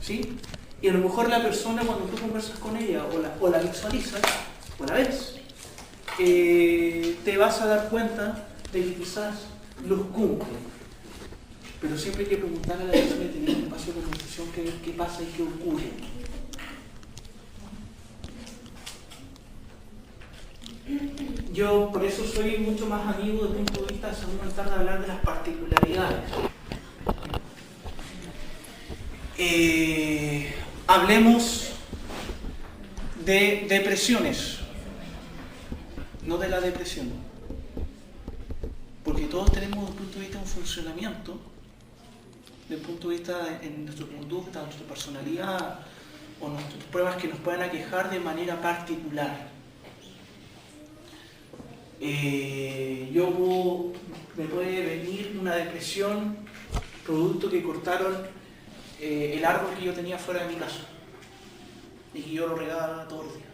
¿sí? Y a lo mejor la persona, cuando tú conversas con ella o la visualizas o la ves, te vas a dar cuenta de que quizás los cumple. Pero siempre hay que preguntarle a la persona y tener un espacio de conversación qué pasa y qué ocurre. Yo por eso soy mucho más amigo desde un punto de vista de salud mental de hablar de las particularidades. Hablemos de depresiones, no de la depresión. Porque todos tenemos desde un punto de vista un funcionamiento, desde un punto de vista en nuestra conducta, nuestra personalidad, o nuestras pruebas que nos puedan aquejar de manera particular. Me puede venir una depresión producto que cortaron el árbol que yo tenía fuera de mi casa y que yo lo regaba todos los días.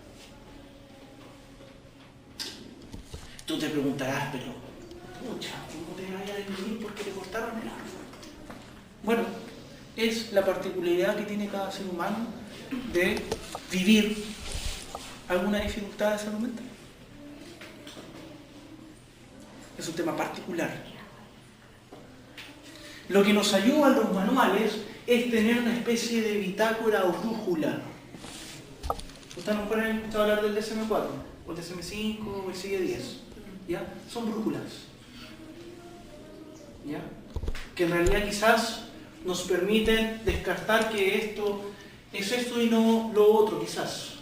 Tú te preguntarás, pero pucha, ¿cómo te vaya a deprimir porque te cortaron el árbol? Bueno, es la particularidad que tiene cada ser humano de vivir alguna dificultad de salud mental. Es un tema particular. Lo que nos ayuda en los manuales es tener una especie de bitácora o brújula. Ustedes nos pueden escuchar hablar del DSM-4, o el DSM-5, o el CIE-10. ¿Ya? Son brújulas. ¿Ya? Que en realidad quizás nos permiten descartar que esto es esto y no lo otro, quizás.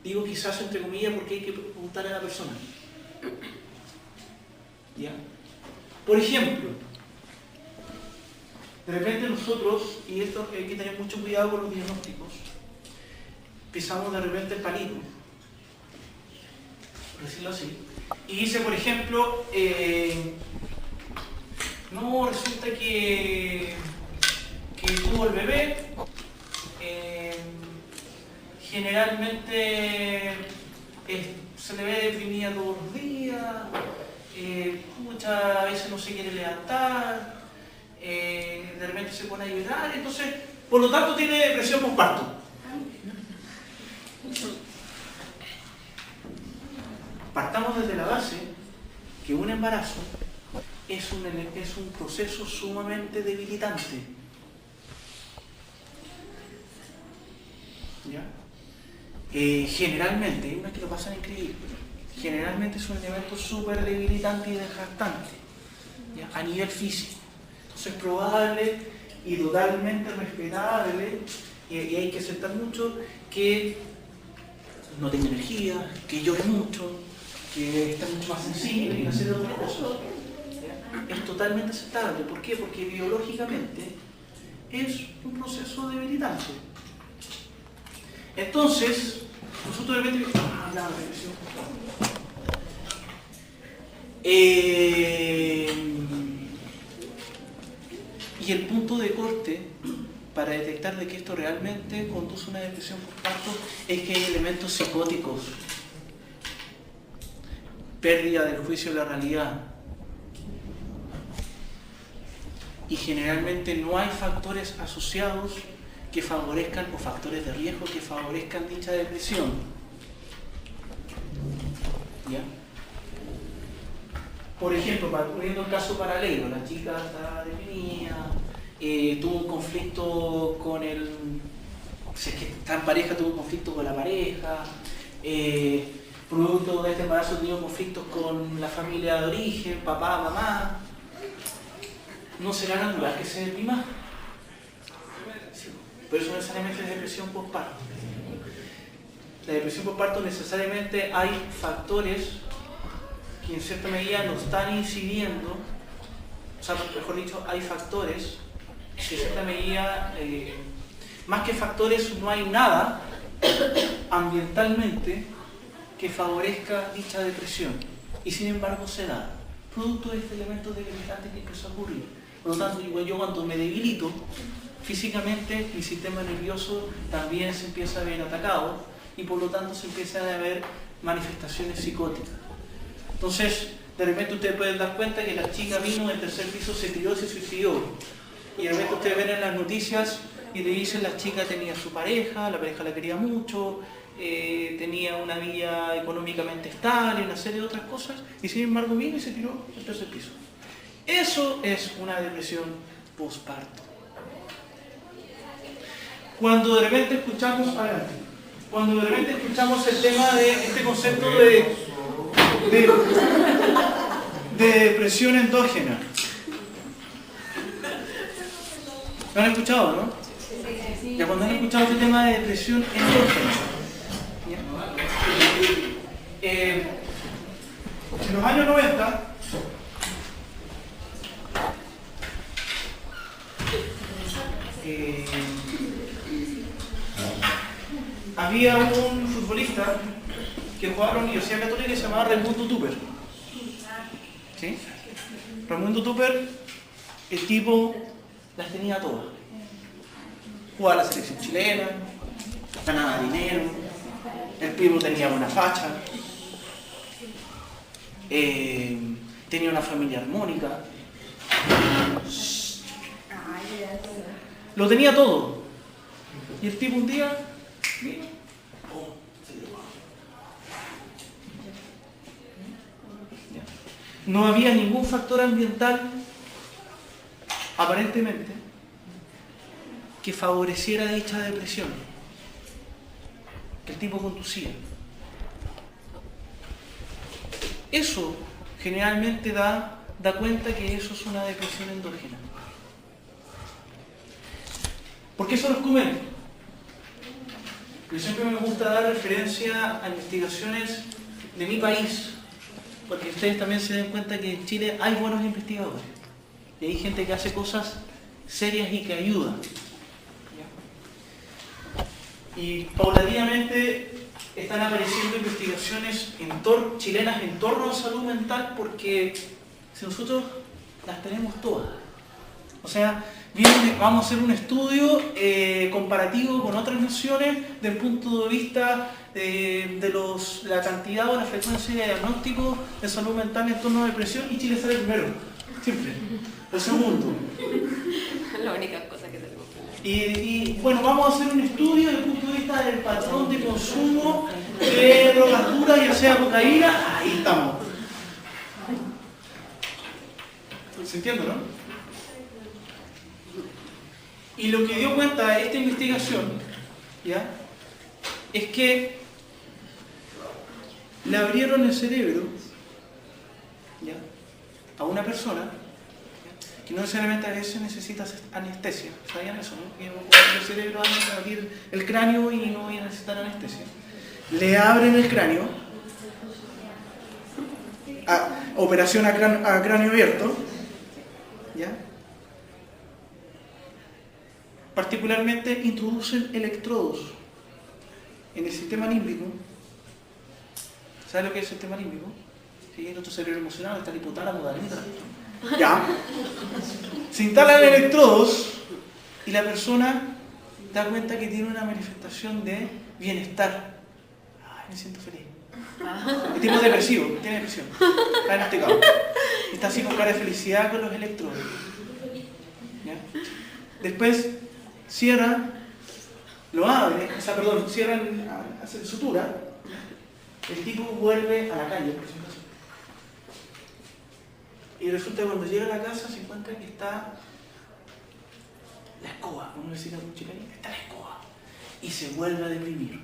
Digo quizás entre comillas porque hay que preguntar a la persona. ¿Ya? Por ejemplo, de repente nosotros, y esto hay que tener mucho cuidado con los diagnósticos, pisamos de repente el palito, por decirlo así, y dice, por ejemplo, no, resulta que tuvo el bebé, generalmente se le ve deprimida todos los días, muchas veces no se quiere levantar, de repente se pone a llorar, entonces, por lo tanto tiene depresión postparto. Partamos desde la base que un embarazo es un proceso sumamente debilitante. ¿Ya? Generalmente, no es que lo pasan increíble, generalmente es un elemento súper debilitante y desgastante, ¿ya? A nivel físico. Entonces es probable y totalmente respetable, y hay que aceptar mucho, que no tenga energía, que llore mucho, que esté mucho más sensible y una serie de otras cosas. ¿Ya? Es totalmente aceptable. ¿Por qué? Porque biológicamente es un proceso debilitante. Entonces, nosotros de repente la depresión. Y el punto de corte para detectar de que esto realmente conduce a una depresión postparto es que hay elementos psicóticos, pérdida del juicio de la realidad, y generalmente no hay factores asociados que favorezcan, o factores de riesgo que favorezcan dicha depresión. ¿Ya? Por ejemplo, poniendo el caso paralelo, la chica está deprimida, tuvo un conflicto con si es que está en pareja, tuvo un conflicto con la pareja, producto de este embarazo tuvo conflictos con la familia de origen, papá, mamá. ¿No será natural que se deprima? Sí, pero eso no necesariamente es depresión postparto. La depresión postparto necesariamente hay factores que en cierta medida nos están incidiendo, o sea, mejor dicho, hay factores que en cierta medida, más que factores, no hay nada ambientalmente que favorezca dicha depresión, y sin embargo se da, producto de este elemento debilitante que empezó a ocurrir. Por lo tanto, yo cuando me debilito físicamente, mi sistema nervioso también se empieza a ver atacado, y por lo tanto se empiezan a ver manifestaciones psicóticas. Entonces, de repente ustedes pueden dar cuenta que la chica vino del tercer piso, se tiró y se suicidó. Y de repente ustedes ven en las noticias y le dicen la chica tenía su pareja, la pareja la quería mucho, tenía una vida económicamente estable, una serie de otras cosas, y sin embargo vino y se tiró al tercer piso. Eso es una depresión postparto. Cuando de repente escuchamos, el tema de este concepto de depresión endógena. ¿Lo han escuchado, no? Sí. Ya cuando han escuchado este tema de depresión endógena. En los años 90, había un futbolista que jugaba en la Universidad Católica que se llamaba Raimundo Tupper. ¿Sí? Raimundo Tupper, el tipo las tenía todas. Jugaba a la selección chilena, ganaba dinero, el tipo tenía buena facha, tenía una familia armónica, lo tenía todo. Y el tipo un día vino, no había ningún factor ambiental, aparentemente, que favoreciera dicha depresión. Que el tipo conducía. Eso generalmente da cuenta que eso es una depresión endógena. ¿Por qué eso los comento? Porque siempre me gusta dar referencia a investigaciones de mi país, porque ustedes también se den cuenta que en Chile hay buenos investigadores y hay gente que hace cosas serias y que ayuda. Y paulatinamente están apareciendo investigaciones chilenas en torno a salud mental, porque si nosotros las tenemos todas, o sea, vamos a hacer un estudio comparativo con otras naciones del punto de vista de la cantidad o la frecuencia de diagnóstico de salud mental en torno a depresión, y Chile sale primero, siempre. El segundo. La única cosa que tenemos. Y bueno, vamos a hacer un estudio desde el punto de vista del patrón de consumo de drogas duras, ya sea cocaína. Ahí estamos. ¿Se entiende, no? Y lo que dio cuenta esta investigación, ¿ya?, es que le abrieron el cerebro, ¿ya?, a una persona que no necesariamente a veces necesita anestesia. ¿Sabían eso, no? Que el cerebro va a abrir el cráneo y no voy a necesitar anestesia. Le abren el cráneo, operación a cráneo abierto, ¿ya? Particularmente introducen electrodos en el sistema límbico. ¿Sabes lo que es el sistema límbico? Sí, nuestro cerebro emocional, está el hipotálamo, la amígdala. Ya. Se instalan electrodos y la persona da cuenta que tiene una manifestación de bienestar. Ay, me siento feliz. El tipo es depresivo, tiene depresión. Está diagnosticado. Está así con cara de felicidad con los electrodos. ¿Ya? Después cierran, lo abren, cierran, hacen sutura. El tipo vuelve a la calle, por ejemplo. Y resulta que cuando llega a la casa se encuentra que está la escoba, como decía un chileno, está la escoba, y se vuelve a deprimir.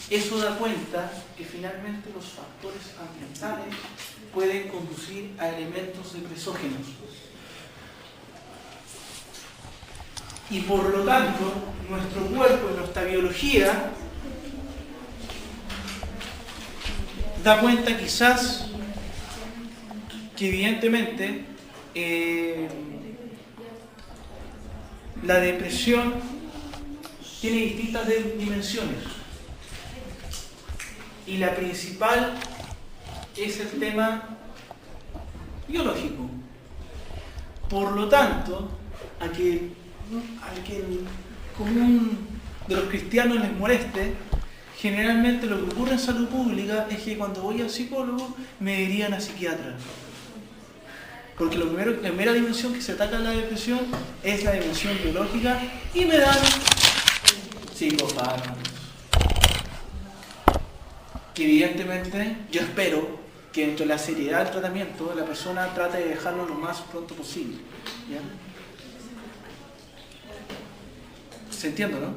Eso da cuenta que finalmente los factores ambientales pueden conducir a elementos depresógenos. Y por lo tanto, nuestro cuerpo, nuestra biología, da cuenta quizás que evidentemente la depresión tiene distintas dimensiones, y la principal es el tema biológico. Por lo tanto, al que el común de los cristianos les moleste, generalmente lo que ocurre en salud pública es que cuando voy al psicólogo me dirían a psiquiatra. Porque la primera dimensión que se ataca en la depresión es la dimensión biológica y me dan psicofármacos. Que evidentemente yo espero que dentro de la seriedad del tratamiento la persona trate de dejarlo lo más pronto posible. ¿Ya? ¿Se entiende, no?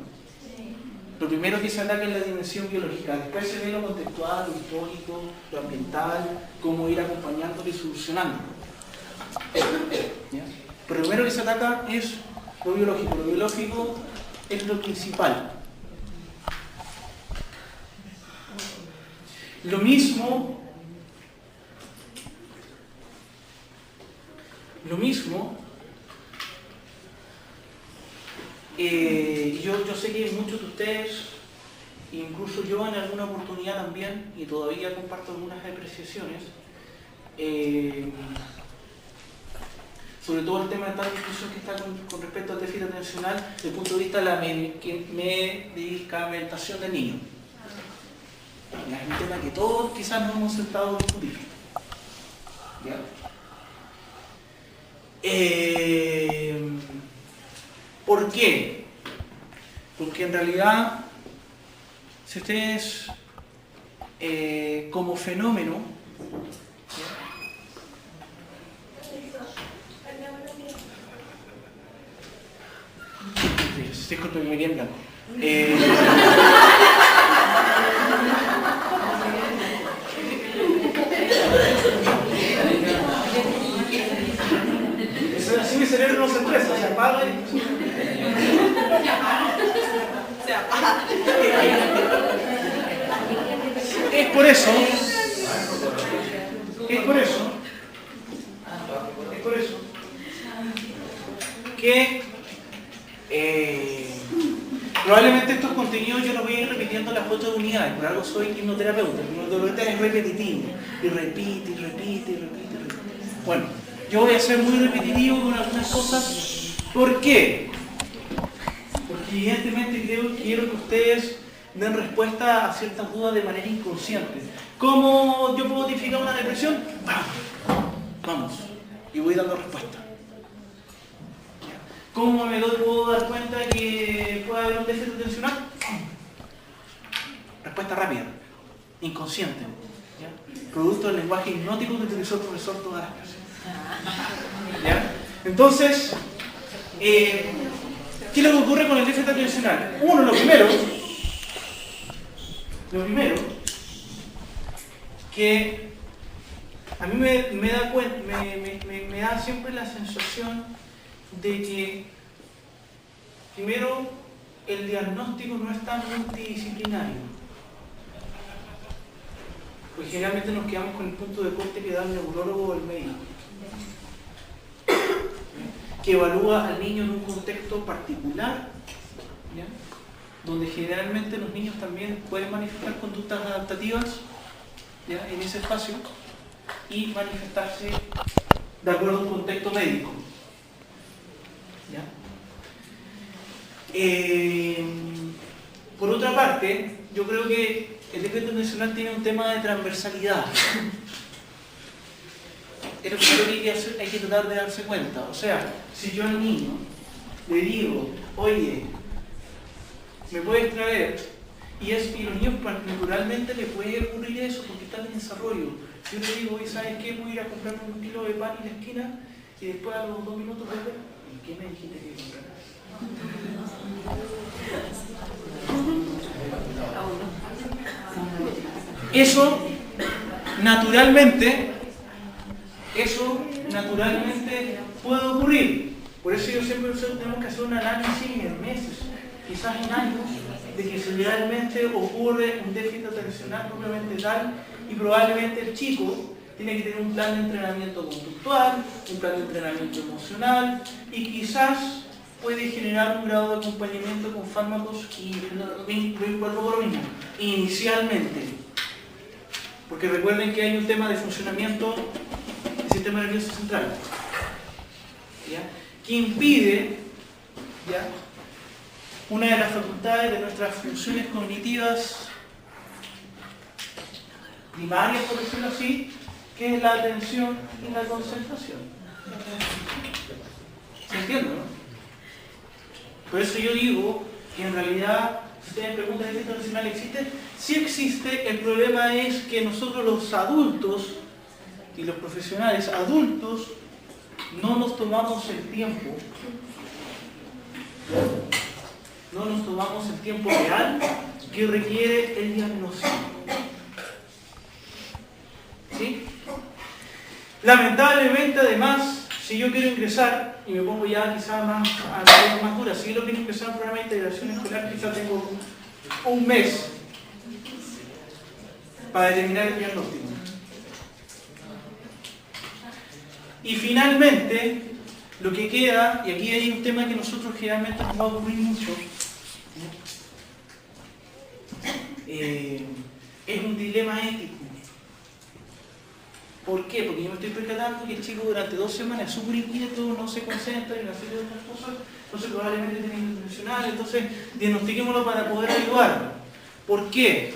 Lo primero que se ataca es la dimensión biológica, después se ve lo contextual, lo histórico, lo ambiental, cómo ir acompañándolo y solucionándolo. ¿Ya? Pero lo primero que se ataca es lo biológico. Lo biológico es lo principal. Lo mismo yo sé que muchos de ustedes, incluso yo en alguna oportunidad también, y todavía comparto algunas apreciaciones, sobre todo el tema de tal discusión que está con respecto al déficit atencional desde el punto de vista de la medicamentación del niño. Es un tema que todos quizás no hemos sentado a discutir. ¿Ya? ¿Por qué? Porque en realidad, si ustedes como fenómeno, disculpe, me quedé en blanco. Así mi cerebro no se estresa, se apaga y... Se apaga. Es por eso que probablemente estos contenidos yo los voy a ir repitiendo las 8 unidades, por algo soy hipnoterapeuta. El hipnoterapeuta es repetitivo, y repite. Bueno, yo voy a ser muy repetitivo con algunas cosas. ¿Por qué? Porque evidentemente quiero que ustedes den respuesta a ciertas dudas de manera inconsciente. ¿Cómo yo puedo identificar una depresión? Vamos, y voy dando respuesta. ¿Cómo me puedo dar cuenta que puede haber un déficit atencional? Respuesta rápida, inconsciente, ¿ya? Producto del lenguaje hipnótico que utilizó el profesor todas las clases. ¿Ya? Entonces, ¿qué es lo que ocurre con el déficit atencional? Uno, lo primero, que a mí me da siempre la sensación de que, primero, el diagnóstico no es tan multidisciplinario. Pues generalmente nos quedamos con el punto de corte que da el neurólogo o el médico, que evalúa al niño en un contexto particular, ¿ya? Donde generalmente los niños también pueden manifestar conductas adaptativas, ¿ya? En ese espacio y manifestarse de acuerdo a un contexto médico. ¿Ya? Por otra parte, yo creo que el déficit atencional tiene un tema de transversalidad. Es lo primero que hay que tratar de darse cuenta. O sea, si yo al niño le digo, oye, me puedes traer, y los niños naturalmente le puede ocurrir eso porque están en desarrollo. Si yo le digo, oye, ¿sabes qué? Voy a ir a comprarme un kilo de pan en la esquina y después a los 2 minutos vuelve. ¿Y qué me dijiste que compraras? Eso naturalmente puede ocurrir. Por eso yo siempre tenemos que hacer un análisis en meses, quizás en años, de que si realmente ocurre un déficit atencional propiamente tal, y probablemente el chico tiene que tener un plan de entrenamiento conductual, un plan de entrenamiento emocional, y quizás puede generar un grado de acompañamiento con fármacos, y vuelvo por lo mismo, inicialmente. Porque recuerden que hay un tema de funcionamiento del sistema nervioso central, ¿ya? Que impide, ¿ya?, una de las facultades de nuestras funciones cognitivas primarias, por decirlo así, que es la atención y la concentración. ¿Se entiende, no? Por eso yo digo que en realidad, si ustedes preguntan ¿el éxito nacional existe? Sí existe, el problema es que nosotros los adultos y los profesionales adultos no nos tomamos el tiempo, real que requiere el diagnóstico. ¿Sí? Lamentablemente, además, si yo quiero ingresar, y me pongo ya quizás más dura, si yo quiero ingresar a un programa de integración escolar, quizás tengo un mes para determinar el diagnóstico. Y finalmente, lo que queda, y aquí hay un tema que nosotros generalmente nos va a ocurrir mucho, es un dilema ético. ¿Por qué? Porque yo me estoy percatando que el chico durante 2 semanas es súper inquieto, no se concentra en una serie de otras cosas, entonces probablemente tiene intencional, entonces diagnostiquémoslo para poder ayudarlo. ¿Por qué?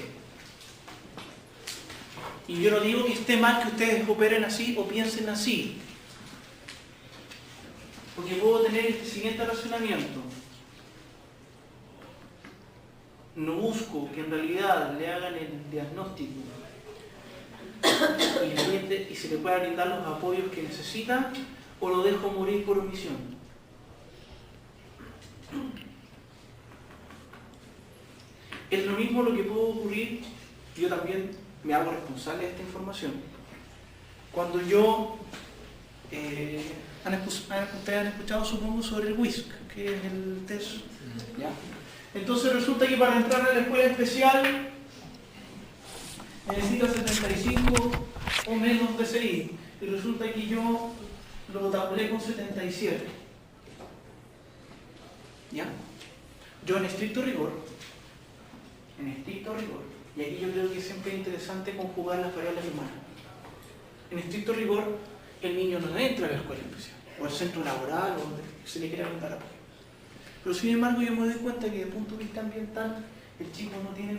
Y yo no digo que esté mal que ustedes operen así o piensen así, porque puedo tener este siguiente razonamiento. No busco que en realidad le hagan el diagnóstico y se le pueda brindar los apoyos que necesita, o lo dejo morir por omisión. Es lo mismo lo que puede ocurrir, yo también me hago responsable de esta información. Cuando yo, ustedes han escuchado supongo sobre el WISC, que es el test, ¿ya? Entonces resulta que para entrar a la escuela especial necesita 75 o menos de CI, y resulta que yo lo tabulé con 77. ¿Ya? Yo en estricto rigor, y aquí yo creo que es siempre interesante conjugar las variables humanas. En estricto rigor, el niño no entra a la escuela especial, o al centro laboral, o donde se le quiera brindar apoyo. Pero sin embargo yo me doy cuenta que desde el punto de vista ambiental, el chico no tiene,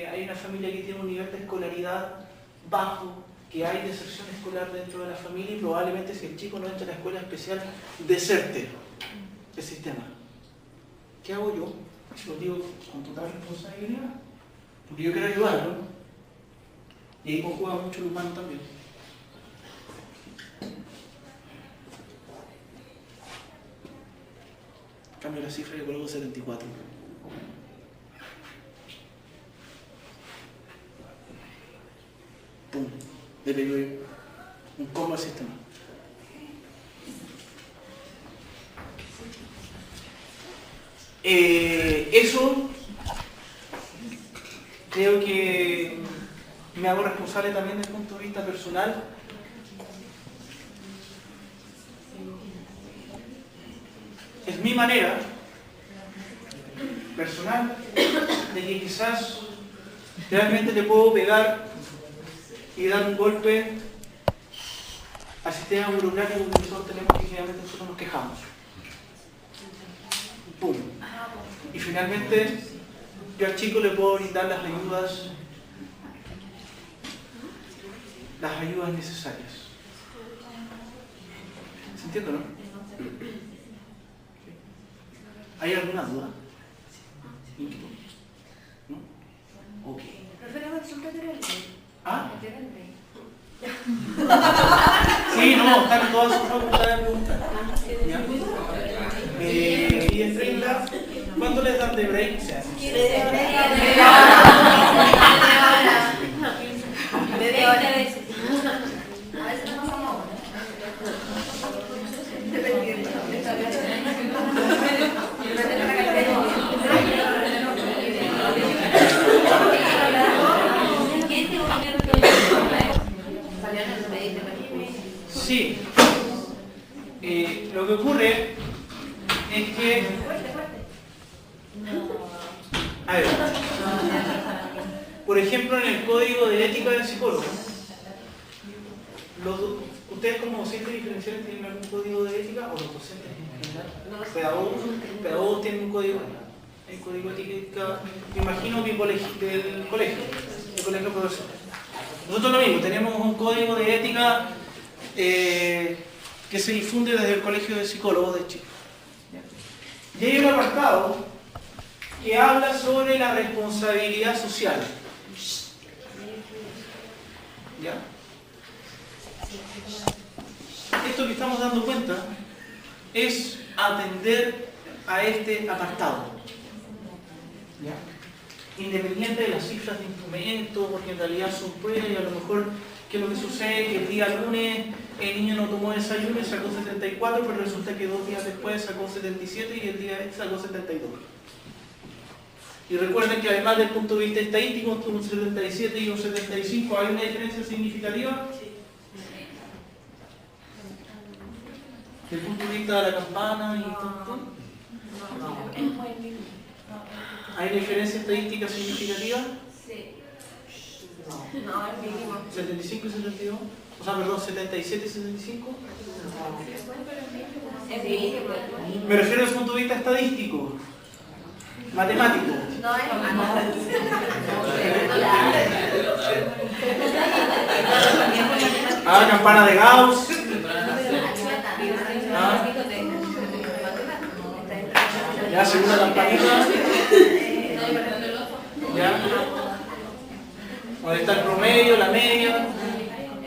hay una familia que tiene un nivel de escolaridad bajo, que hay deserción escolar dentro de la familia, y probablemente si el chico no entra a la escuela especial, deserte el sistema. ¿Qué hago yo? Lo digo con total responsabilidad, porque yo quiero ayudarlo, y ahí conjuga mucho el humano también. Cambio la cifra y le coloco 74. ¡Pum! Le pego un combo al sistema. Eso creo que me hago responsable también desde el punto de vista personal. Es mi manera personal de que quizás realmente le puedo pegar y dar un golpe al sistema burocrático que nosotros tenemos, que generalmente nosotros nos quejamos. ¡Pum! Y finalmente yo al chico le puedo brindar las ayudas necesarias. ¿Se entiende, no? ¿Hay alguna duda? ¿No? Ok. ¿Ah? Sí, no, están todas sus facultades de preguntar. Y en 30, ¿cuánto les dan de break? Media hora. A veces no pasamos. Dependiendo. Sí. Lo que ocurre es que... A ver. Por ejemplo, en el código de ética del psicólogo, ¿ustedes como docentes diferenciales tienen algún código de ética? ¿O los docentes en general? Los pedagogos tienen un código. El código de ética, me imagino que del colegio profesor. Nosotros lo mismo, tenemos un código de ética que que se difunde desde el Colegio de Psicólogos de Chile. Y hay un apartado que habla sobre la responsabilidad social. ¿Ya? Esto que estamos dando cuenta es atender a este apartado. ¿Ya? Independiente de las cifras de instrumentos, porque en realidad son pruebas y a lo mejor, ¿qué es lo que sucede? Que el día lunes el niño no tomó desayuno y sacó 74, pero resulta que 2 días después sacó 77 y el día sacó 72. Y recuerden que además del punto de vista estadístico, entre un 77 y un 75, ¿hay una diferencia significativa? Desde el punto de vista de la campana y todo. ¿Hay una diferencia estadística significativa? Sí. No, es mínimo. 75 y 72. O sea, perdón, 77 y 75. Es mínimo. Me refiero desde el punto de vista estadístico, matemático. No es Ah, campana de Gauss. Ah. Ya, segunda campanita. Ya. ¿Dónde está el promedio, la media?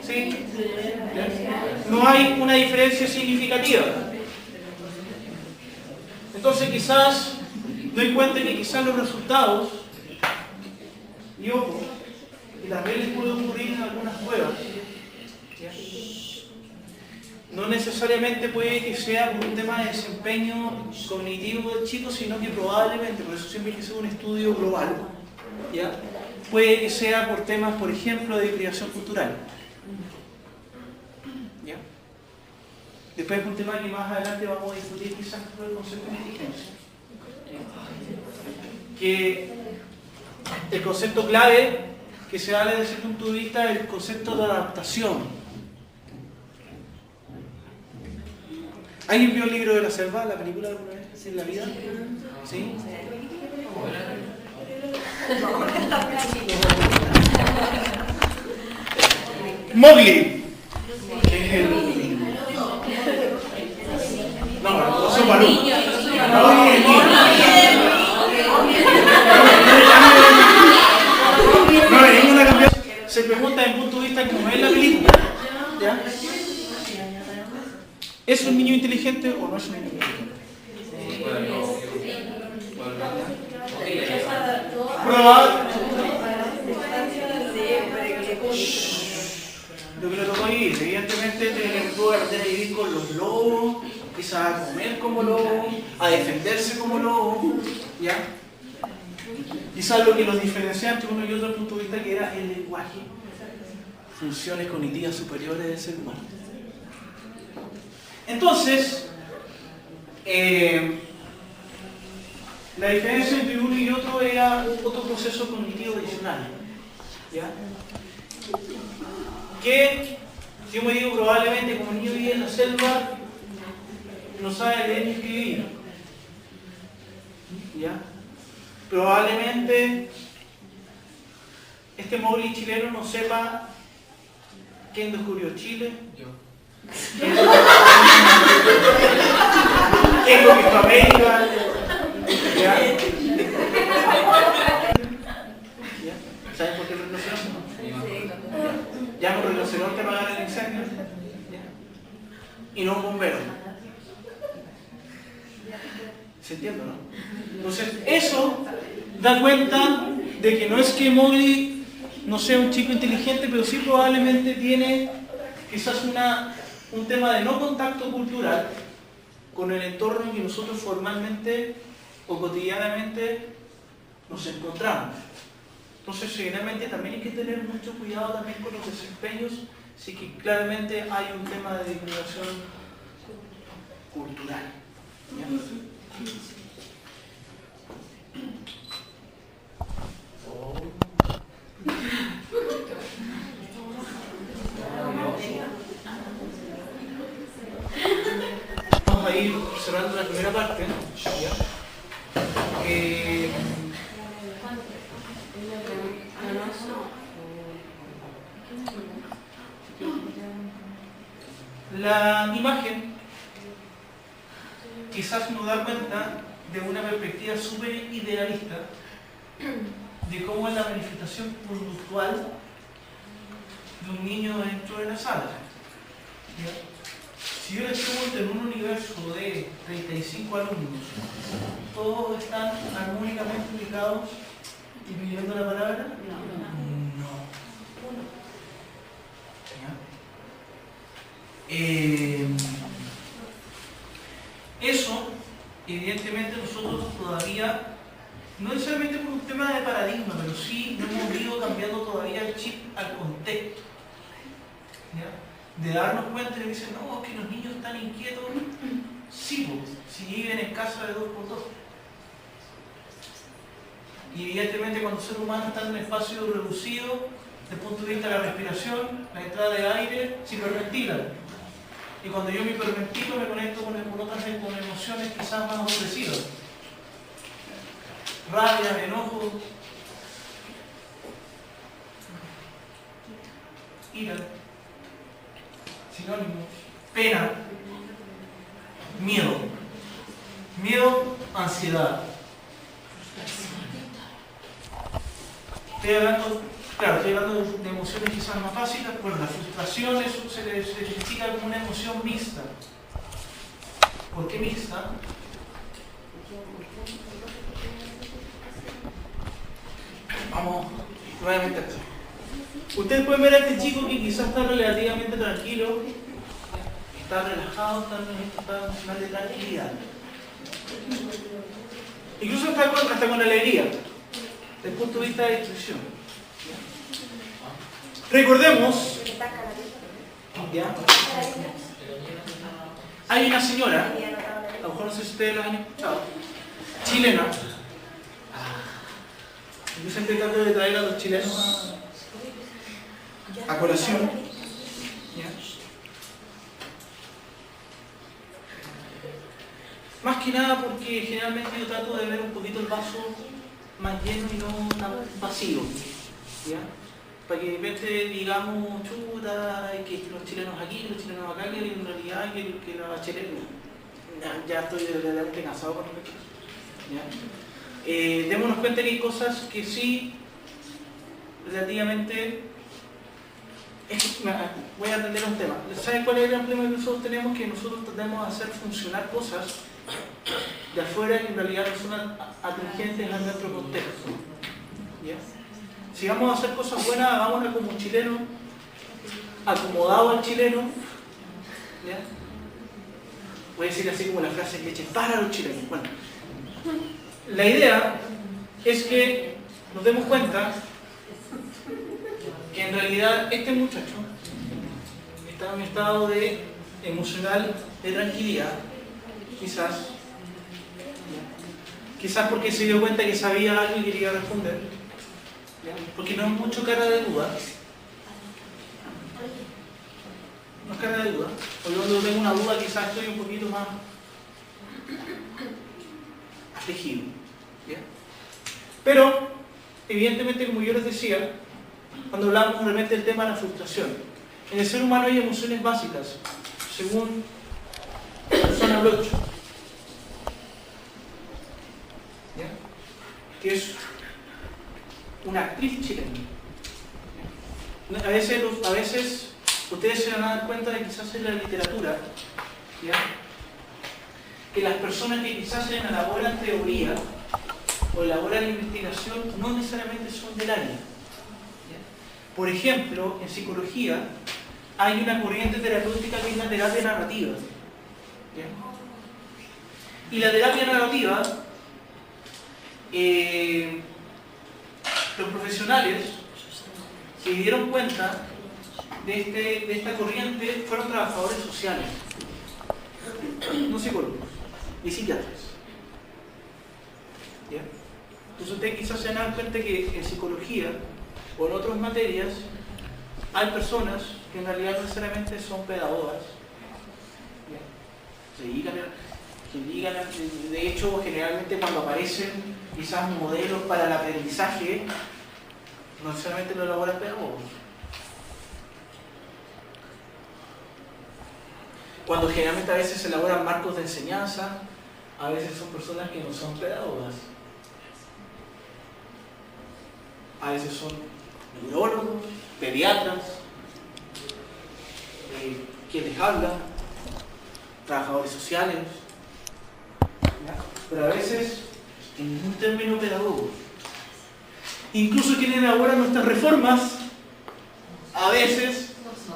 ¿Sí? ¿Ya? No hay una diferencia significativa. Entonces quizás no encuentre que quizás los resultados, y ojo, y también les puede ocurrir en algunas pruebas, ¿ya? No necesariamente puede que sea por un tema de desempeño cognitivo del chico, sino que probablemente, por eso siempre hay que hacer un estudio global, ¿ya? Puede que sea por temas, por ejemplo, de privación cultural. ¿Ya? Después es un tema que más adelante vamos a discutir quizás con el concepto de inteligencia. Que el concepto clave que se habla desde ese punto de vista es el concepto de adaptación. ¿Alguien vio el libro de la selva, la película alguna vez en la vida? ¿Sí? Mowgli. ¿Qué es el Mowgli? No soy Balú. Mowgli es el niño. No, hay ninguna cambiación. Se pregunta desde el punto de vista como es la película. ¿Ya? ¿Es un niño inteligente o no es un niño inteligente? Probar. Lo que le tocó vivir, evidentemente tiene que vivir con los lobos, quizás a comer como lobo, a defenderse como lobo, ¿ya? Quizás lo que los diferencia entre uno y otro punto de vista que era el lenguaje, funciones cognitivas superiores del ser humano. Entonces, la diferencia entre uno y otro era otro proceso cognitivo adicional, ¿ya? Que, yo me digo probablemente como el niño vive en la selva, no sabe leer ni escribir, ¿ya? Probablemente este Mowgli chileno no sepa quién descubrió Chile. Yo. ¿Quién conquistó América? ¿Ya? ¿Saben por qué el rinoceronte? Llama un rinoceronte para apagar el incendio. Y no un bombero. ¿Se entiende, no? Entonces, eso da cuenta de que no es que Mowgli no sea un chico inteligente, pero sí probablemente tiene quizás un tema de no contacto cultural con el entorno en que nosotros formalmente o cotidianamente nos encontramos. Entonces, generalmente también hay que tener mucho cuidado también con los desempeños, si que claramente hay un tema de discriminación cultural. ¿Ya? Vamos a ir cerrando la primera parte. ¿Ya? La imagen quizás nos da cuenta de una perspectiva súper idealista de cómo es la manifestación conductual de un niño dentro de la sala. ¿Ya? Si yo les pregunto en un universo de 35 alumnos, ¿todos están armónicamente ubicados y pidiendo la palabra? No. Eso, evidentemente, nosotros todavía, no necesariamente por un tema de paradigma, pero sí no hemos ido cambiando todavía el chip al contexto. ¿Ya? De darnos cuenta de que dicen, no, es que los niños están inquietos. Sí, pues, si viven en casa de 2x2. Y evidentemente cuando el ser humano está en un espacio reducido, desde el punto de vista de la respiración, la entrada de aire se hiperventila. Y cuando yo me hiperventilo me conecto con emociones quizás más opresivas. Rabia, enojo, ira, sinónimos, pena, miedo. Miedo, ansiedad. Estoy hablando de emociones quizás más básicas. Bueno, la frustración eso se identifica como una emoción mixta. ¿Por qué mixta? Vamos nuevamente a esto. Ustedes pueden ver a este chico que quizás está relativamente tranquilo, está relajado, está en un estado emocional de tranquilidad. Incluso está hasta con alegría, desde el punto de vista de expresión. Recordemos, ¿ya? Hay una señora, a lo mejor no sé si ustedes la han escuchado, chilena. Yo siempre trato de traer a los chilenos a colación. ¿Ya? Más que nada porque generalmente yo trato de ver un poquito el vaso más lleno y no tan vacío. ¿Ya? Para que de repente digamos, chuta, que los chilenos aquí, los chilenos acá, que en realidad que la Bachelet, ya estoy realmente cansado con esto. ¿Ya? Démonos cuenta que hay cosas que sí, relativamente, voy a atender un tema. ¿Saben cuál es el gran problema que nosotros tenemos? Que nosotros tratamos de hacer funcionar cosas de afuera que en realidad no son atingentes a nuestro contexto. ¿Ya? Si vamos a hacer cosas buenas, hagámoslas como un chileno, acomodado al chileno. ¿Ya? Voy a decir así como la frase que eche para los chilenos. Bueno, la idea es que nos demos cuenta que en realidad este muchacho está en un estado emocional de tranquilidad, quizás porque se dio cuenta que sabía algo y quería responder, ¿ya? Porque no es mucho cara de duda, no es cara de duda, porque cuando tengo una duda quizás estoy un poquito más afligido, ¿ya? Pero evidentemente, como yo les decía, cuando hablamos realmente del tema de la frustración, en el ser humano hay emociones básicas, según Persona Bloch, ¿ya? Que es una actriz chilena. ¿Ya? A veces ustedes se van a dar cuenta de que quizás en la literatura, ¿ya? Que las personas que quizás elaboran teoría o elaboran investigación no necesariamente son del área. Por ejemplo, en psicología hay una corriente terapéutica que es la terapia narrativa. ¿Ya? Y la terapia narrativa, los profesionales que dieron cuenta de esta corriente fueron trabajadores sociales, no psicólogos, ni psiquiatras. ¿Ya? Entonces ustedes quizás se dan cuenta que en psicología o en otras materias hay personas que en realidad no necesariamente son pedagogas, de hecho generalmente cuando aparecen quizás modelos para el aprendizaje no necesariamente lo elaboran pedagogos. Cuando generalmente a veces se elaboran marcos de enseñanza, a veces son personas que no son pedagogas. A veces son neurólogos, pediatras, quienes hablan, trabajadores sociales, ¿ya? Pero a veces en ningún término pedagogo. Incluso quienes elaboran nuestras reformas, a veces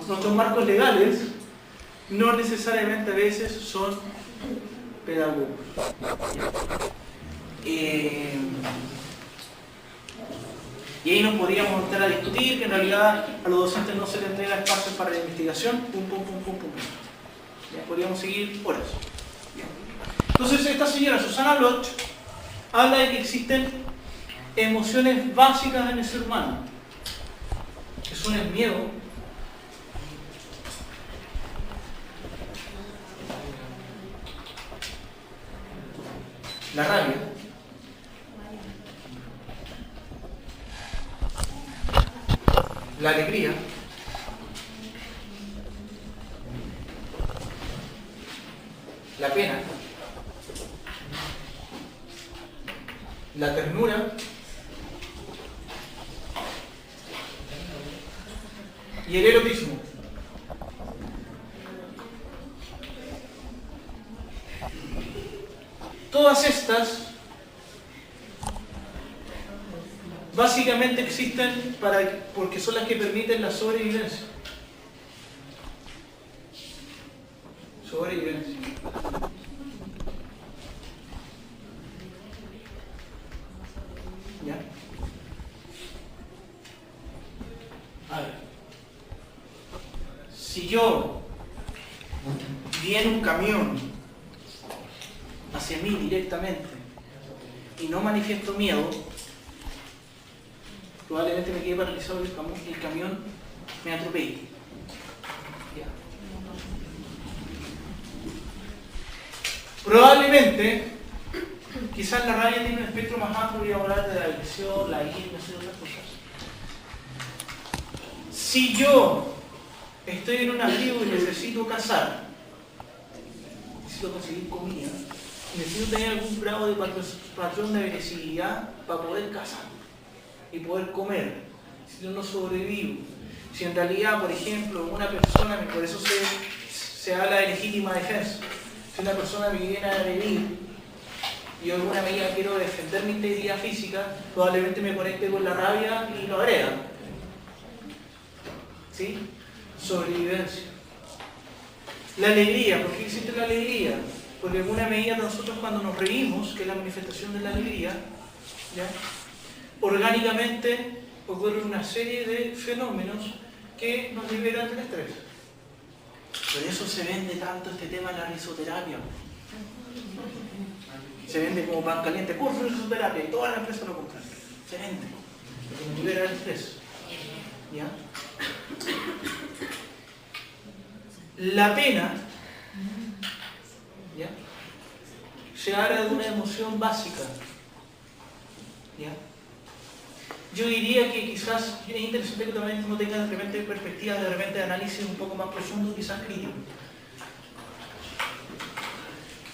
nuestros marcos legales, no necesariamente a veces son pedagogos. Y ahí nos podríamos entrar a discutir que en realidad a los docentes no se les entrega espacio para la investigación, Ya podríamos seguir horas. Entonces esta señora Susana Bloch habla de que existen emociones básicas en el ser humano, que son el miedo, la rabia, la alegría, la pena, la ternura y el erotismo. Todas estas básicamente existen porque son las que permiten la sobrevivencia. ¿Ya? A ver. Si yo viene un camión hacia mí directamente y no manifiesto miedo, probablemente me quede paralizado y el camión me atropelle. ¿Ya? Probablemente, quizás la rabia tiene un espectro más amplio, voy a hablar de la agresión, la ira y otras cosas. Si yo estoy en un abrigo y necesito cazar, necesito conseguir comida, necesito tener algún grado de patrón de agresividad para poder cazar y poder comer. Si yo no sobrevivo, si en realidad, por ejemplo, una persona, por eso se habla de legítima defensa, si una persona me viene a agredir y yo de alguna medida quiero defender mi integridad física, probablemente me conecte con la rabia y lo agreda. ¿Sí? Sobrevivencia. La alegría, ¿por qué existe la alegría? Porque en alguna medida nosotros cuando nos reímos, que es la manifestación de la alegría, ¿ya? Orgánicamente ocurre una serie de fenómenos que nos liberan del estrés. Por eso se vende tanto este tema de la risoterapia. Se vende como pan caliente, curso de risoterapia, y todas las empresas lo compran. Se vende, porque nos libera del estrés. ¿Ya? La pena, ¿ya? Se habla de una emoción básica. ¿Ya? Yo diría que quizás es interesante que también uno tenga de repente perspectivas de repente de análisis un poco más profundo, quizás crítico.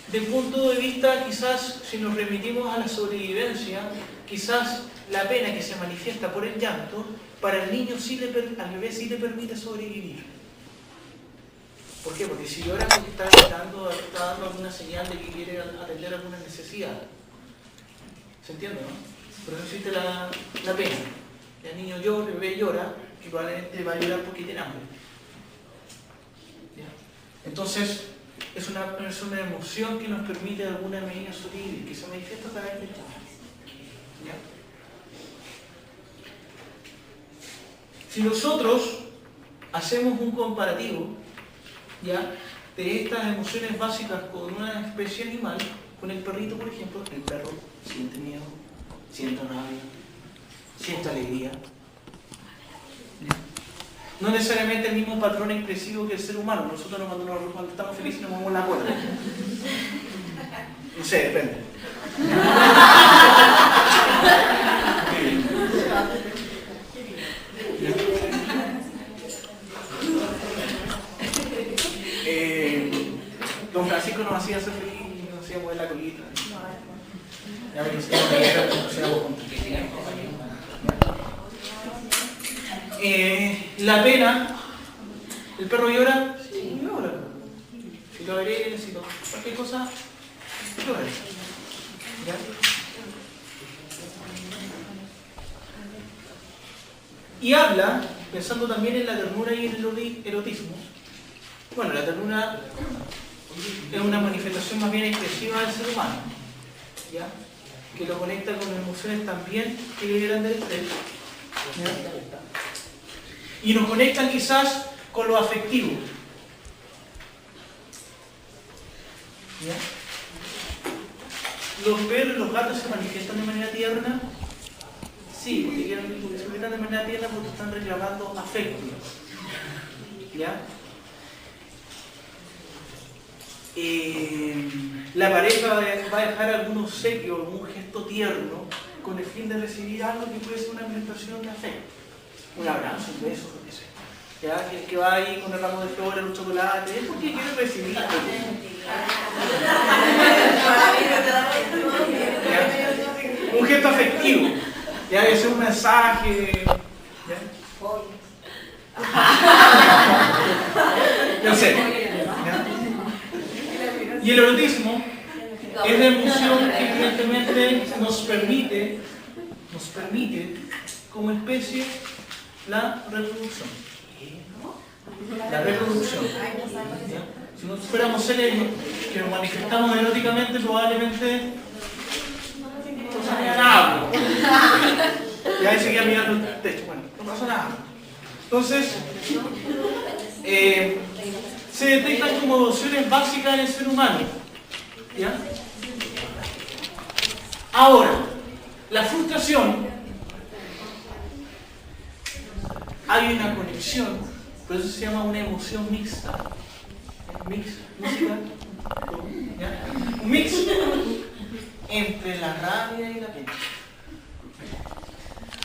De punto de vista, quizás, si nos remitimos a la sobrevivencia, quizás la pena que se manifiesta por el llanto, para el niño al bebé sí le permite sobrevivir. ¿Por qué? Porque si llora porque está dando alguna señal de que quiere atender alguna necesidad. ¿Se entiende, no? Por eso existe la pena. El niño llora, el bebé llora, y probablemente va a llorar porque tiene hambre. ¿Ya? Entonces, es una emoción que nos permite de alguna medida sobrevivir, que se manifiesta a través del llanto. ¿Ya? Si nosotros hacemos un comparativo, ¿ya?, de estas emociones básicas con una especie animal, con el perrito, por ejemplo, el perro siente miedo, siente rabia, siente alegría. No necesariamente el mismo patrón expresivo que el ser humano. Nosotros cuando estamos felices nos movemos la cola. No sé, depende. Ya ven, si no me llega, funcionamos con la pena, el perro llora, sí, llora. Si lo veré, si lo, cualquier cosa, llora. ¿Ya? Y habla, pensando también en la ternura y en el erotismo. Bueno, la ternura es una manifestación más bien expresiva del ser humano, ¿ya? Que lo conecta con emociones también que liberan del estrés. Y nos conectan quizás con lo afectivo. ¿Ya? ¿Los perros y los gatos se manifiestan de manera tierna? Sí, porque se manifiestan de manera tierna porque están reclamando afecto. ¿Ya? La pareja va a dejar algún obsequio, algún gesto tierno, con el fin de recibir algo que puede ser una manifestación de afecto. Un abrazo, un beso, lo que sea. ¿Ya? Que el que va ahí con el ramo de flores, un chocolate, es porque quiere recibir algo. ¿Ya? Un gesto afectivo. ¿Ya? Es un mensaje. ¿Ya? No sé. ¿Ya? Y el erotismo es la emoción que evidentemente nos permite como especie la reproducción. La reproducción. ¿Ya? Si nosotros fuéramos seres que nos manifestamos eróticamente, probablemente no pasaría nada. Y ahí seguía mirando el techo. Bueno, no pasa nada. Entonces, se detectan como emociones básicas en el ser humano. ¿Ya? Ahora, la frustración, hay una conexión, por eso se llama una emoción mixta. ¿Ya? Un mix entre la rabia y la pena.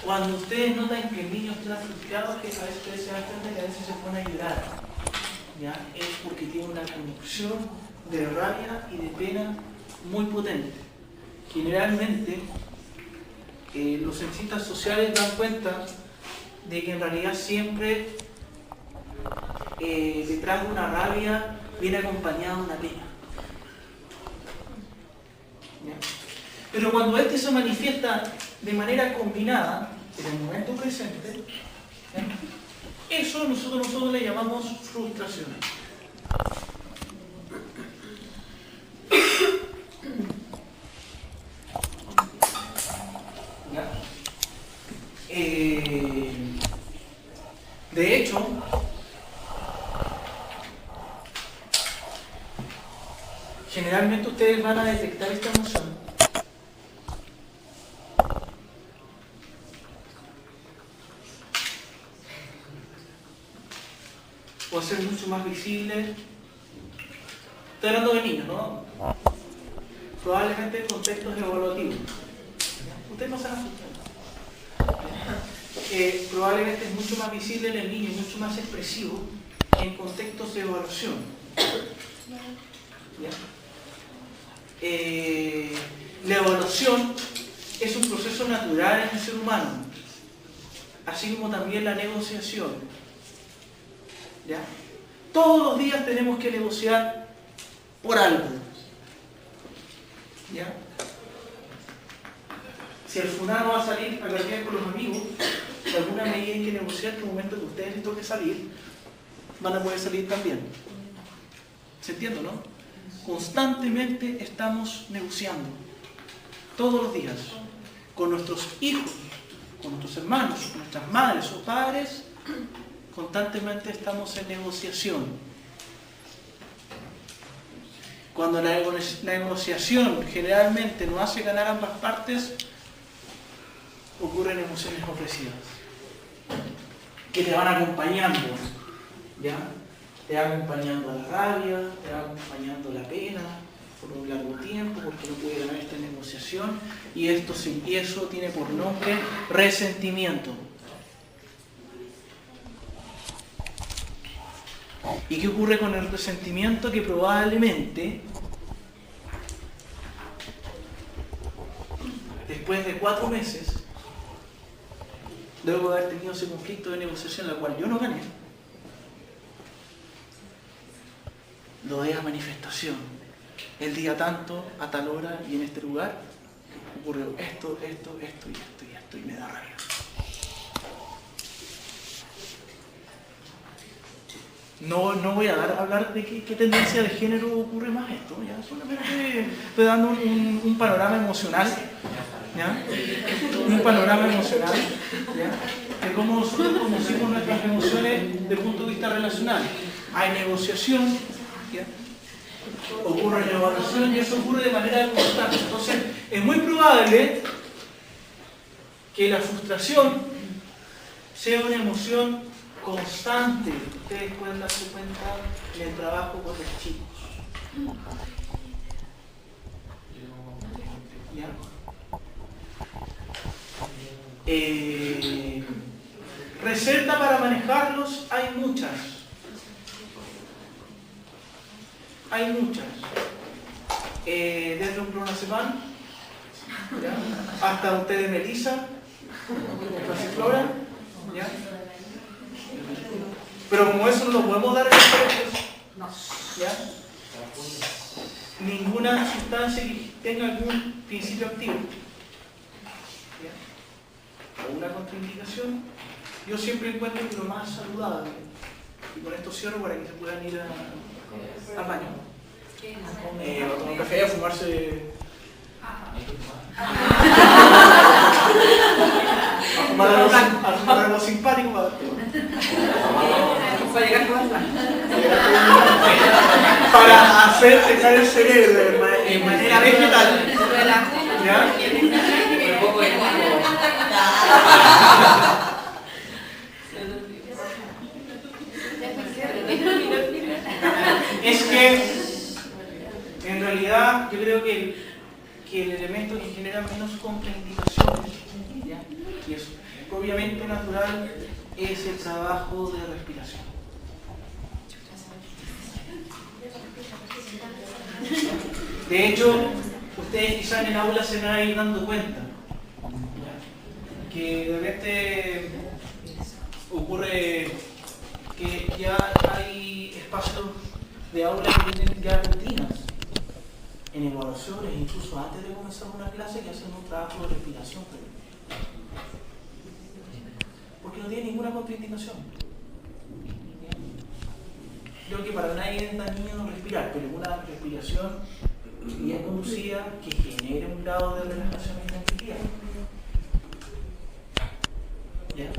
Cuando ustedes notan que el niño está frustrado, que a veces ustedes se dan cuenta que a veces se pone a llorar. ¿Ya? Es porque tiene una conexión de rabia y de pena muy potente. Generalmente, los cientistas sociales dan cuenta de que en realidad siempre detrás de una rabia viene acompañada de una pena. ¿Ya? Pero cuando este se manifiesta de manera combinada, en el momento presente, ¿ya? Eso nosotros le llamamos frustración. ¿Ya? De hecho, generalmente ustedes van a detectar esta emoción o a ser mucho más visible. Estoy hablando de niños, ¿no? Probablemente en contextos evaluativos. Ustedes no se van a asustar. Probablemente es mucho más visible en el niño, mucho más expresivo en contextos de evaluación. ¿Ya? La evaluación es un proceso natural en el ser humano, así como también la negociación. ¿Ya? Todos los días tenemos que negociar por algo. ¿Ya? Si el fulano va a salir a carretear con los amigos, de alguna medida hay que negociar que en el momento que ustedes les toque salir, van a poder salir también. ¿Se entiende, no? Constantemente estamos negociando, todos los días, con nuestros hijos, con nuestros hermanos, con nuestras madres o padres, constantemente estamos en negociación. Cuando la negociación generalmente no hace ganar ambas partes, ocurren emociones opresivas que te van acompañando, ¿ya? Te va acompañando la rabia, te va acompañando la pena por un largo tiempo, porque no puede ganar esta negociación, y eso tiene por nombre resentimiento. ¿Y qué ocurre con el resentimiento? Que probablemente después de 4 meses, luego de haber tenido ese conflicto de negociación, en el cual yo no gané, lo doy a manifestación. El día tanto, a tal hora y en este lugar, ocurrió esto, y me da rabia. No voy a hablar de qué tendencia de género ocurre más esto, ya solamente estoy dando un panorama emocional, ¿ya? Un panorama emocional, ¿ya? De cómo nosotros conocimos nuestras emociones desde el punto de vista relacional. Hay negociación, ¿ya? Ocurre la evaluación y eso ocurre de manera constante. Entonces, es muy probable que la frustración sea una emoción constante. Ustedes pueden darse cuenta en el trabajo con los chicos. ¿Ya? Receta para manejarlos hay muchas. Hay muchas. Desde un clonazepam, hasta un té de melisa, pasiflora, ¿ya? Pero como eso no lo podemos dar en los colegios, ¿ya? Ninguna sustancia que tenga algún principio activo, ¿ya? O una contraindicación, yo siempre encuentro que lo más saludable, y con esto cierro para que se puedan ir al baño, a tomar un café, a fumarse, a fumar algo simpático para hacer secar el cerebro de manera vegetal. ¿Ya? Es que en realidad yo creo que el elemento que genera menos contraindicaciones, ¿ya? Y es obviamente natural, es el trabajo de respiración. De hecho, ustedes quizás en el aula se van a ir dando cuenta, ¿ya? Que de repente ocurre que ya hay espacios de aula que tienen ya rutinas en evaluaciones, incluso antes de comenzar una clase, que hacen un trabajo de respiración previo. Porque no tiene ninguna contraindicación. Creo que para nadie es dañino respirar, pero una respiración bien conducida que genere un grado de relajación y tranquilidad. ¿Ya?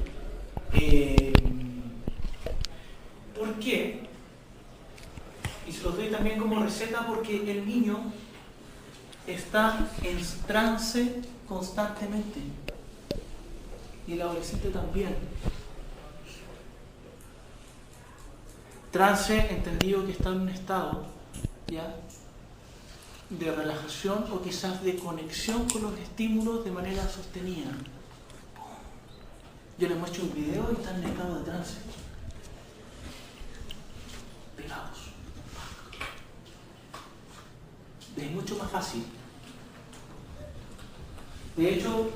¿Por qué? Y se los doy también como receta porque el niño está en trance constantemente y el adolescente también. Trance entendido que está en un estado, ¿ya?, de relajación o quizás de conexión con los estímulos de manera sostenida. Yo les muestro un video y están en estado de trance, pegados. Es mucho más fácil. De hecho,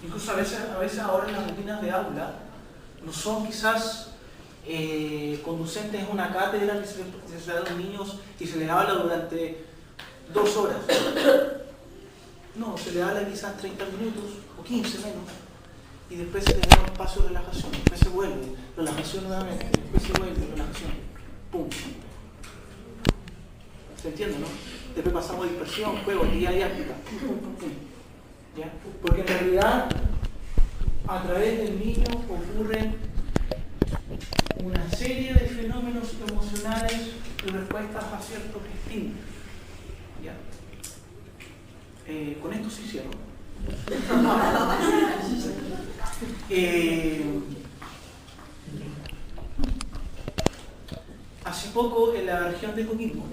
incluso a veces ahora en las rutinas de aula no son quizás conducentes a una cátedra que se le da a los niños y se les habla durante 2 horas. No, se les habla quizás 30 minutos o 15 menos y después se les da un espacio de relajación, después se vuelve relajación nuevamente, después se vuelve relajación, pum. ¿Se entiende, no? Después pasamos a dispersión, juego, actividad didáctica, pum, pum, pum, pum. ¿Ya? Porque en realidad a través del niño ocurren una serie de fenómenos emocionales y respuestas a ciertos estímulos. ¿Ya? Con esto sí cierro. Hace poco en la región de Coquimbo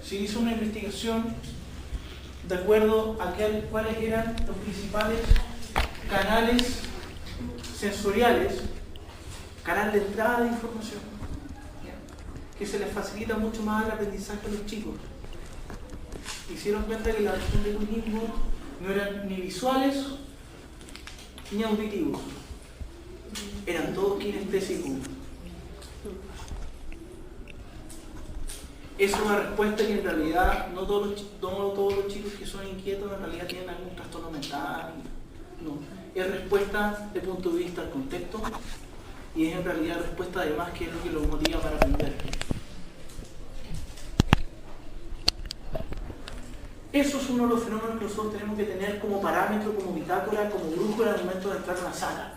se hizo una investigación de acuerdo a cuáles eran los principales canales sensoriales, canal de entrada de información, ¿ya?, que se les facilita mucho más el aprendizaje a los chicos. hicieron cuenta que las regiones de Coquimbo no eran ni visuales ni auditivos, eran todos kinestésicos. Es una respuesta que en realidad no todos los chicos que son inquietos en realidad tienen algún trastorno mental, no. Es respuesta de punto de vista al contexto y es en realidad respuesta además que es lo que los motiva para aprender. Eso es uno de los fenómenos que nosotros tenemos que tener como parámetro, como bitácora, como brújula al momento de entrar a una sala.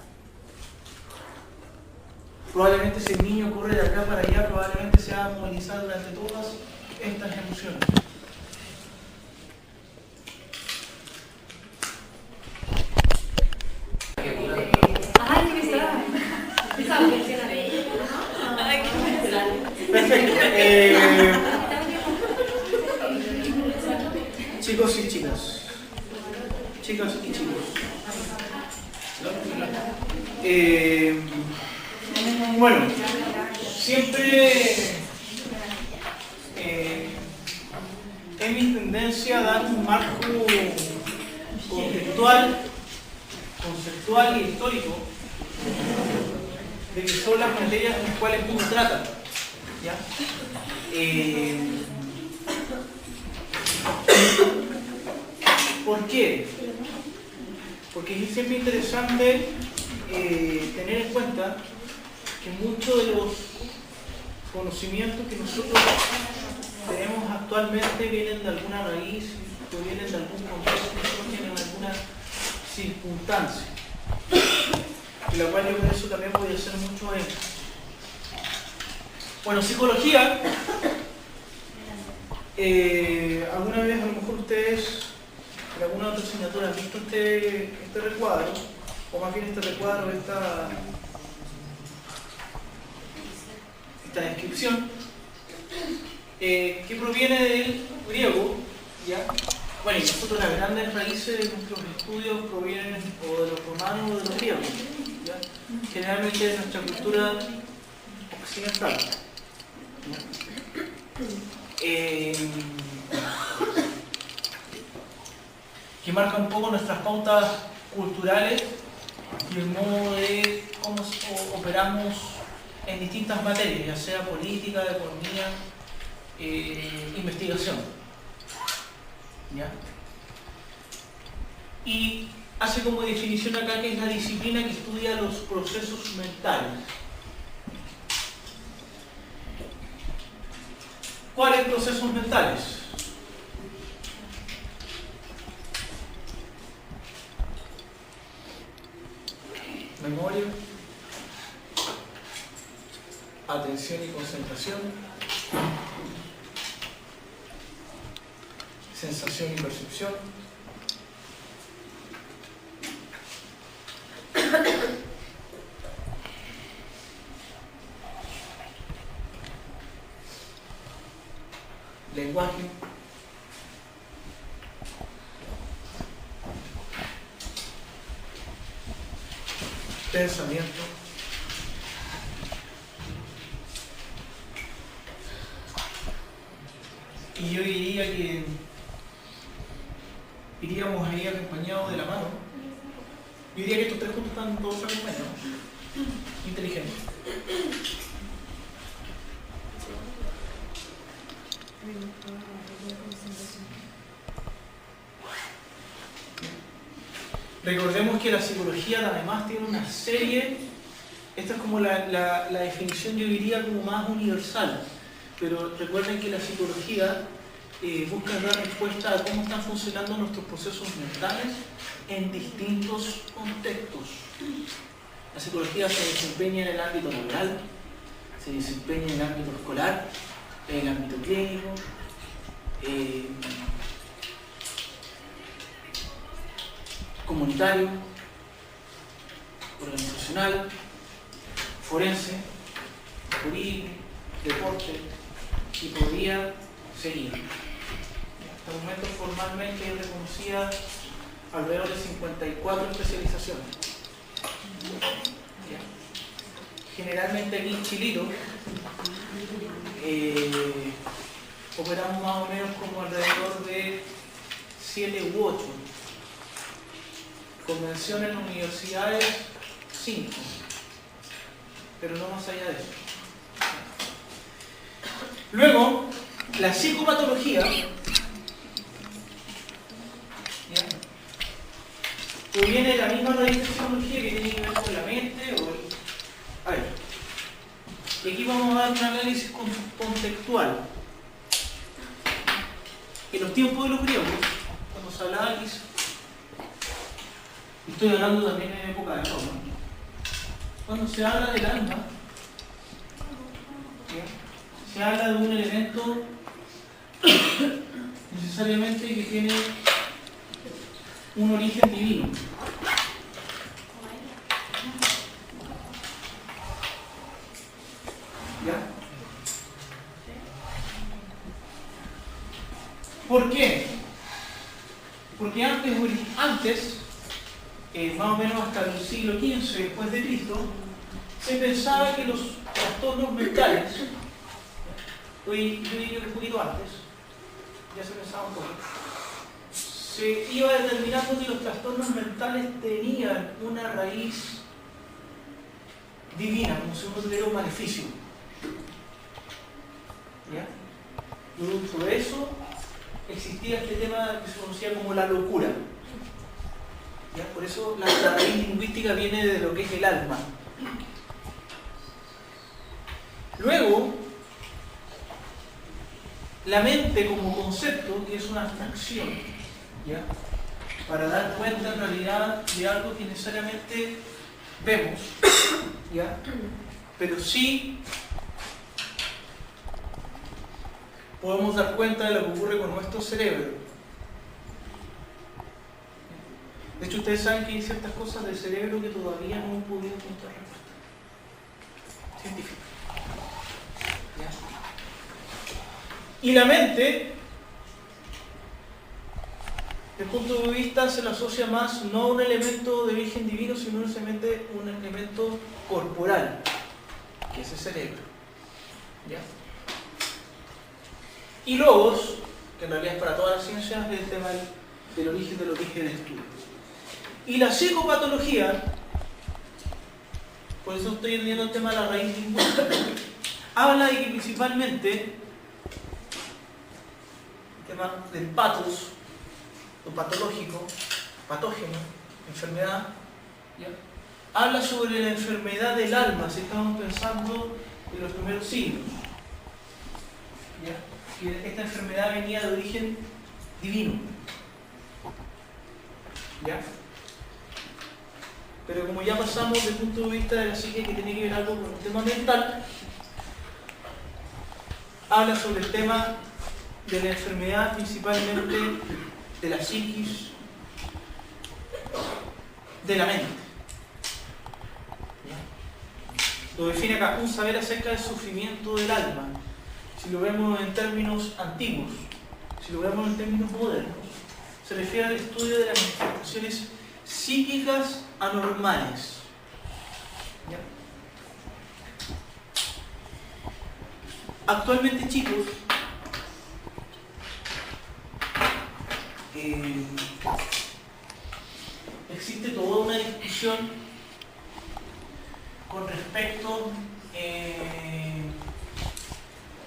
Probablemente si el niño corre de acá para allá, probablemente se va a movilizar durante todas estas emociones. Ay, qué pesada. Perfecto. Chicos y chicas. Chicas y chicos. Bueno, siempre es mi tendencia a dar un marco conceptual y histórico de que son las materias en las cuales uno trata. ¿Ya? ¿Por qué? Porque es siempre interesante tener en cuenta que muchos de los conocimientos que nosotros tenemos actualmente vienen de alguna raíz o vienen de algún contexto que surgen en alguna circunstancia, y la cual yo por eso también voy a hacer mucho énfasis. Bueno, psicología, alguna vez a lo mejor ustedes en alguna otra asignatura han visto este recuadro, o más bien este recuadro, esta descripción, que proviene del griego, ¿ya? Bueno, y nosotros las grandes raíces de nuestros estudios provienen o de los romanos o de los griegos, ¿ya? Generalmente de nuestra cultura occidental, que marca un poco nuestras pautas culturales y el modo de cómo operamos en distintas materias, ya sea política, economía, investigación. ¿Ya? Y hace como definición acá que es la disciplina que estudia los procesos mentales. ¿Cuáles procesos mentales? Memoria, atención y concentración, sensación y percepción, lenguaje, pensamiento, y yo diría que iríamos ahí acompañados de la mano. Yo diría que estos tres juntos están todos acompañados. Inteligentes. Recordemos que la psicología además tiene una serie, esta es como la definición yo diría como más universal, pero recuerden que la psicología busca dar respuesta a cómo están funcionando nuestros procesos mentales en distintos contextos. La psicología se desempeña en el ámbito laboral, se desempeña en el ámbito escolar, en el ámbito clínico, comunitario, organizacional, forense, jurídico, deporte, y podría seguir. Hasta el momento formalmente es reconocida alrededor de 54 especializaciones. Generalmente aquí en Chilito operamos más o menos como alrededor de 7 u 8. Convención en universidades, 5. Pero no más allá de eso. Luego, la psicopatología, ¿ya?, proviene de la misma raíz de psicología que tiene que ver con la mente. A ver, y aquí vamos a dar un análisis contextual. En los tiempos de los griegos, cuando se hablaba aquí, estoy hablando también en época de Roma, cuando se habla del alma, ¿ya?, se habla de un elemento necesariamente que tiene un origen divino. ¿Ya? ¿Por qué? Porque antes, más o menos hasta el siglo XV después de Cristo, se pensaba que los trastornos mentales, yo diría que un poquito antes, ya se pensaba un poco, se iba determinando que los trastornos mentales tenían una raíz divina, como si uno tuviera un maleficio. ¿Ya? Producto de eso existía este tema que se conocía como la locura. ¿Ya? Por eso la raíz lingüística viene de lo que es el alma. Luego, la mente como concepto, que es una abstracción, ¿ya?, para dar cuenta en realidad de algo que necesariamente vemos, ¿ya?, pero sí podemos dar cuenta de lo que ocurre con nuestro cerebro. De hecho, ustedes saben que hay ciertas cosas del cerebro que todavía no hemos podido encontrar respuesta científica. ¿Ya? Y la mente, desde el punto de vista, se la asocia más no a un elemento de origen divino, sino simplemente un elemento corporal, que es el cerebro. ¿Ya? Y logos, que en realidad es para todas las ciencias, es el tema del origen de lo que es el estudio. Y la psicopatología, por eso estoy entendiendo el tema de la raíz lingüística, habla de que principalmente el tema del patos, lo patológico, patógeno, enfermedad, ¿ya?, habla sobre la enfermedad del alma, si estamos pensando en los primeros siglos. ¿Ya? Que esta enfermedad venía de origen divino. ¿Ya? Pero como ya pasamos desde el punto de vista de la psique, que tiene que ver algo con el tema mental, habla sobre el tema de la enfermedad principalmente de la psiquis, de la mente. ¿Ya? Lo define acá, un saber acerca del sufrimiento del alma. Si lo vemos en términos antiguos, si lo vemos en términos modernos, se refiere al estudio de las manifestaciones psíquicas anormales. ¿Ya? Actualmente, chicos, existe toda una discusión con respecto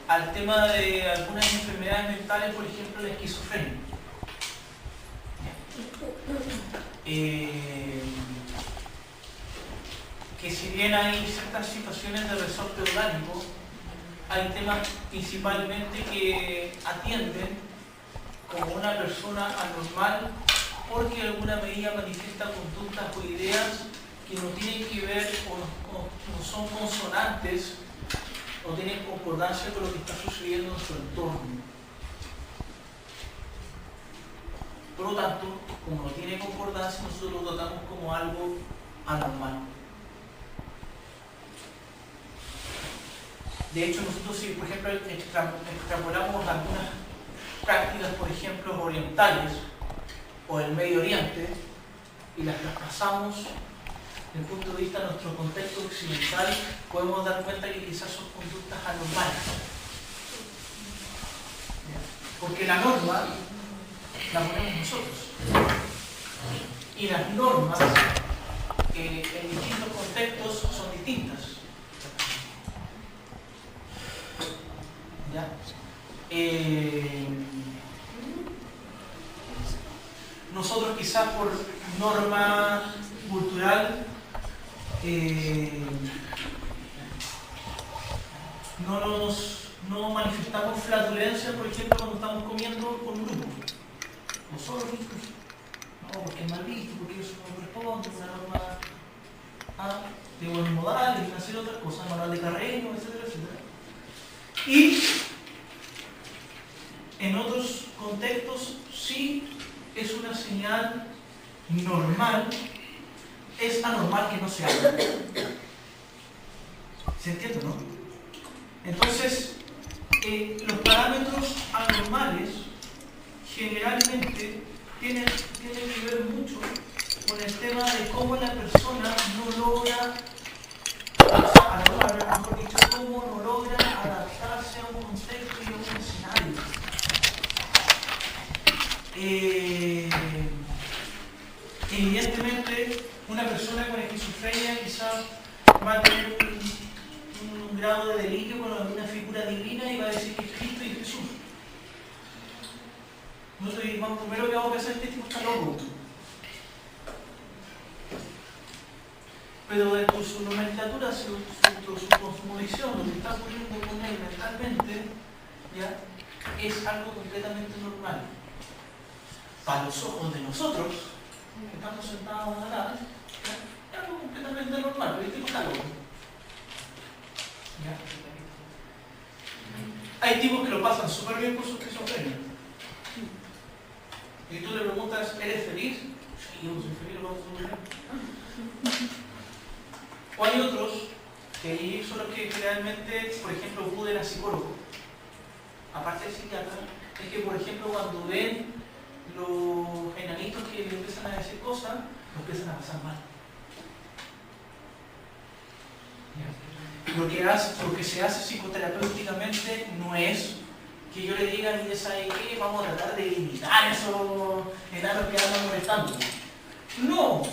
al tema de algunas enfermedades mentales, por ejemplo la esquizofrenia. Que si bien hay ciertas situaciones de resorte orgánico, hay temas principalmente que atienden como una persona anormal porque de alguna medida manifiesta conductas o ideas que no tienen que ver o no son consonantes o tienen concordancia con lo que está sucediendo en su entorno. Por lo tanto, como no tiene concordancia, nosotros lo tratamos como algo anormal. De hecho, nosotros si, por ejemplo, extrapolamos algunas prácticas, por ejemplo, orientales o del Medio Oriente y las traspasamos desde el punto de vista de nuestro contexto occidental, podemos dar cuenta que quizás son conductas anormales. Porque la norma la ponemos nosotros. Y las normas en distintos contextos son distintas. ¿Ya? Nosotros quizás por norma cultural no manifestamos flatulencia, por ejemplo, cuando estamos comiendo con un grupo. Nosotros incluso. No, porque es mal visto, porque eso no corresponde, una norma de buenos modales, y hacer otras cosas, moral de carreno, etcétera, etcétera. Y en otros contextos sí es una señal normal, es anormal que no se haga. ¿Se entiende, no? Entonces, los parámetros anormales generalmente tienen que ver mucho con el tema de cómo la persona no logra, mejor dicho, cómo no logra adaptarse a un contexto y a un escenario. Evidentemente, una persona con esquizofrenia quizás va a tener un grado de delirio con alguna figura divina y va a decir que es Cristo y Jesús. Nosotros lo primero que vamos a pensar es que este tipo está loco. Pero dentro de su nomenclatura, su cosmovisión, lo que está ocurriendo con él mentalmente, ¿ya? Es algo completamente normal. Para los ojos de nosotros, que estamos sentados acá, es algo completamente normal, pero el tipo está loco. ¿Ya? Hay tipos que lo pasan súper bien con su esquizofrenia. Y tú le preguntas, ¿eres feliz? Sí, yo soy feliz, lo paso súper bien. O hay otros que ahí son los que realmente, por ejemplo, acuden a psicólogos. Aparte de psiquiatra, es que, por ejemplo, cuando ven los enanitos que le empiezan a decir cosas, lo empiezan a pasar mal. Lo que se hace psicoterapéuticamente no es que yo le diga, mire, ¿sabe qué? Vamos a tratar de limitar esos enanos que andan molestando. No.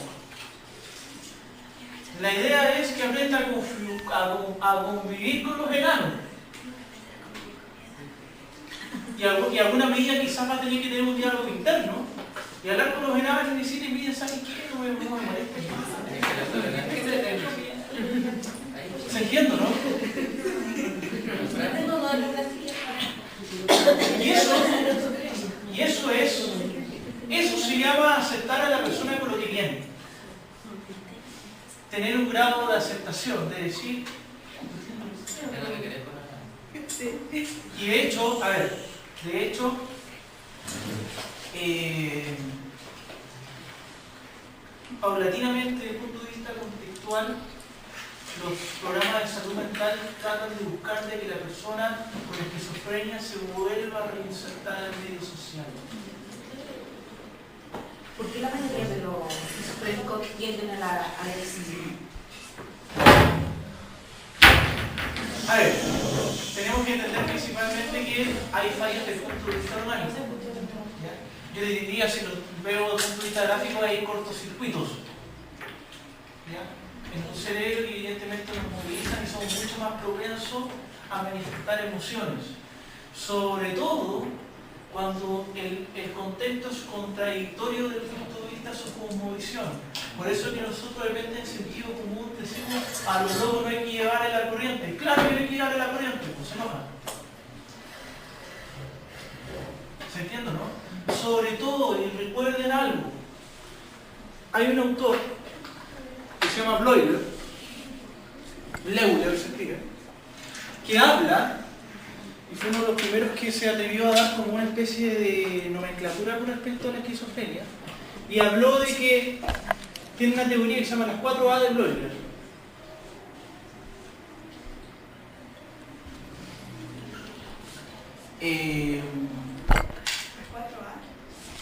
La idea es que aprenda a convivir con los enanos. Y alguna medida quizás va a tener que tener un diálogo interno y hablar con los enanos y decirle, mire, ¿sabe qué? No me moleste. ¿Se entiende, no? Y eso se llama aceptar a la persona con lo que viene. Tener un grado de aceptación, de decir. Y de hecho, paulatinamente, desde el punto de vista contextual, los programas de salud mental tratan de buscar de que la persona con esquizofrenia se vuelva a reinsertar en el medio social. ¿Por qué la mayoría de los esquizofrénicos tienden a la agresividad? A ver, tenemos que entender principalmente que hay fallos desde el punto de vista orgánico. Yo diría, si lo veo desde el punto de vista gráfico, hay cortocircuitos. ¿Ya? En un cerebro que evidentemente nos movilizan y somos mucho más propensos a manifestar emociones. Sobre todo cuando el contexto es contradictorio desde el punto de vista de su cosmovisión. Por eso es que nosotros, de repente, en sentido común, decimos a los locos no hay que llevarle la corriente. Claro que no hay que llevarle la corriente, pues se enoja. ¿Se entiende, no? Sobre todo, y recuerden algo, hay un autor que se llama Bleuler se escribe, que habla, y fue uno de los primeros que se atrevió a dar como una especie de nomenclatura con respecto a la esquizofrenia, y habló de que tiene una teoría que se llama las 4A de Bleuler.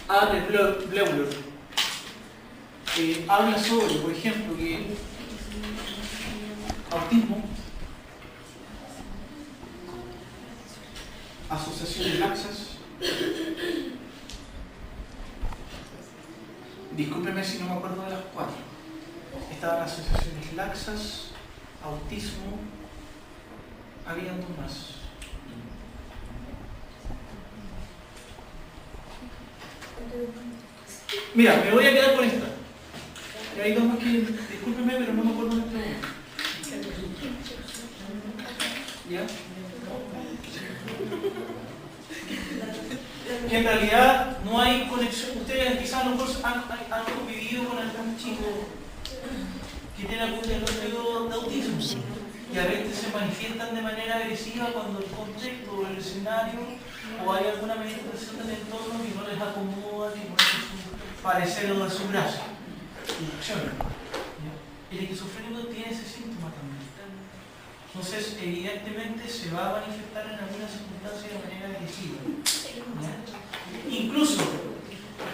A de Bleuler. Habla sobre, por ejemplo, que autismo, asociaciones laxas, Discúlpeme si no me acuerdo de las 4. Estaban asociaciones laxas, autismo, había dos más. Mira, me voy a quedar con esta. Y hay dos más que, discúlpeme, pero no me acuerdo de este momento. ¿Ya? Que en realidad no hay conexión. Ustedes quizás a lo mejor han convivido con algún chico que tiene algún diagnóstico de autismo y a veces se manifiestan de manera agresiva cuando el contexto o el escenario o hay alguna manifestación del entorno que no les acomoda, que no es su parecer o de su brazo. El esquizofrénico tiene ese síntoma también. Entonces, evidentemente se va a manifestar en alguna circunstancia de manera agresiva. Incluso,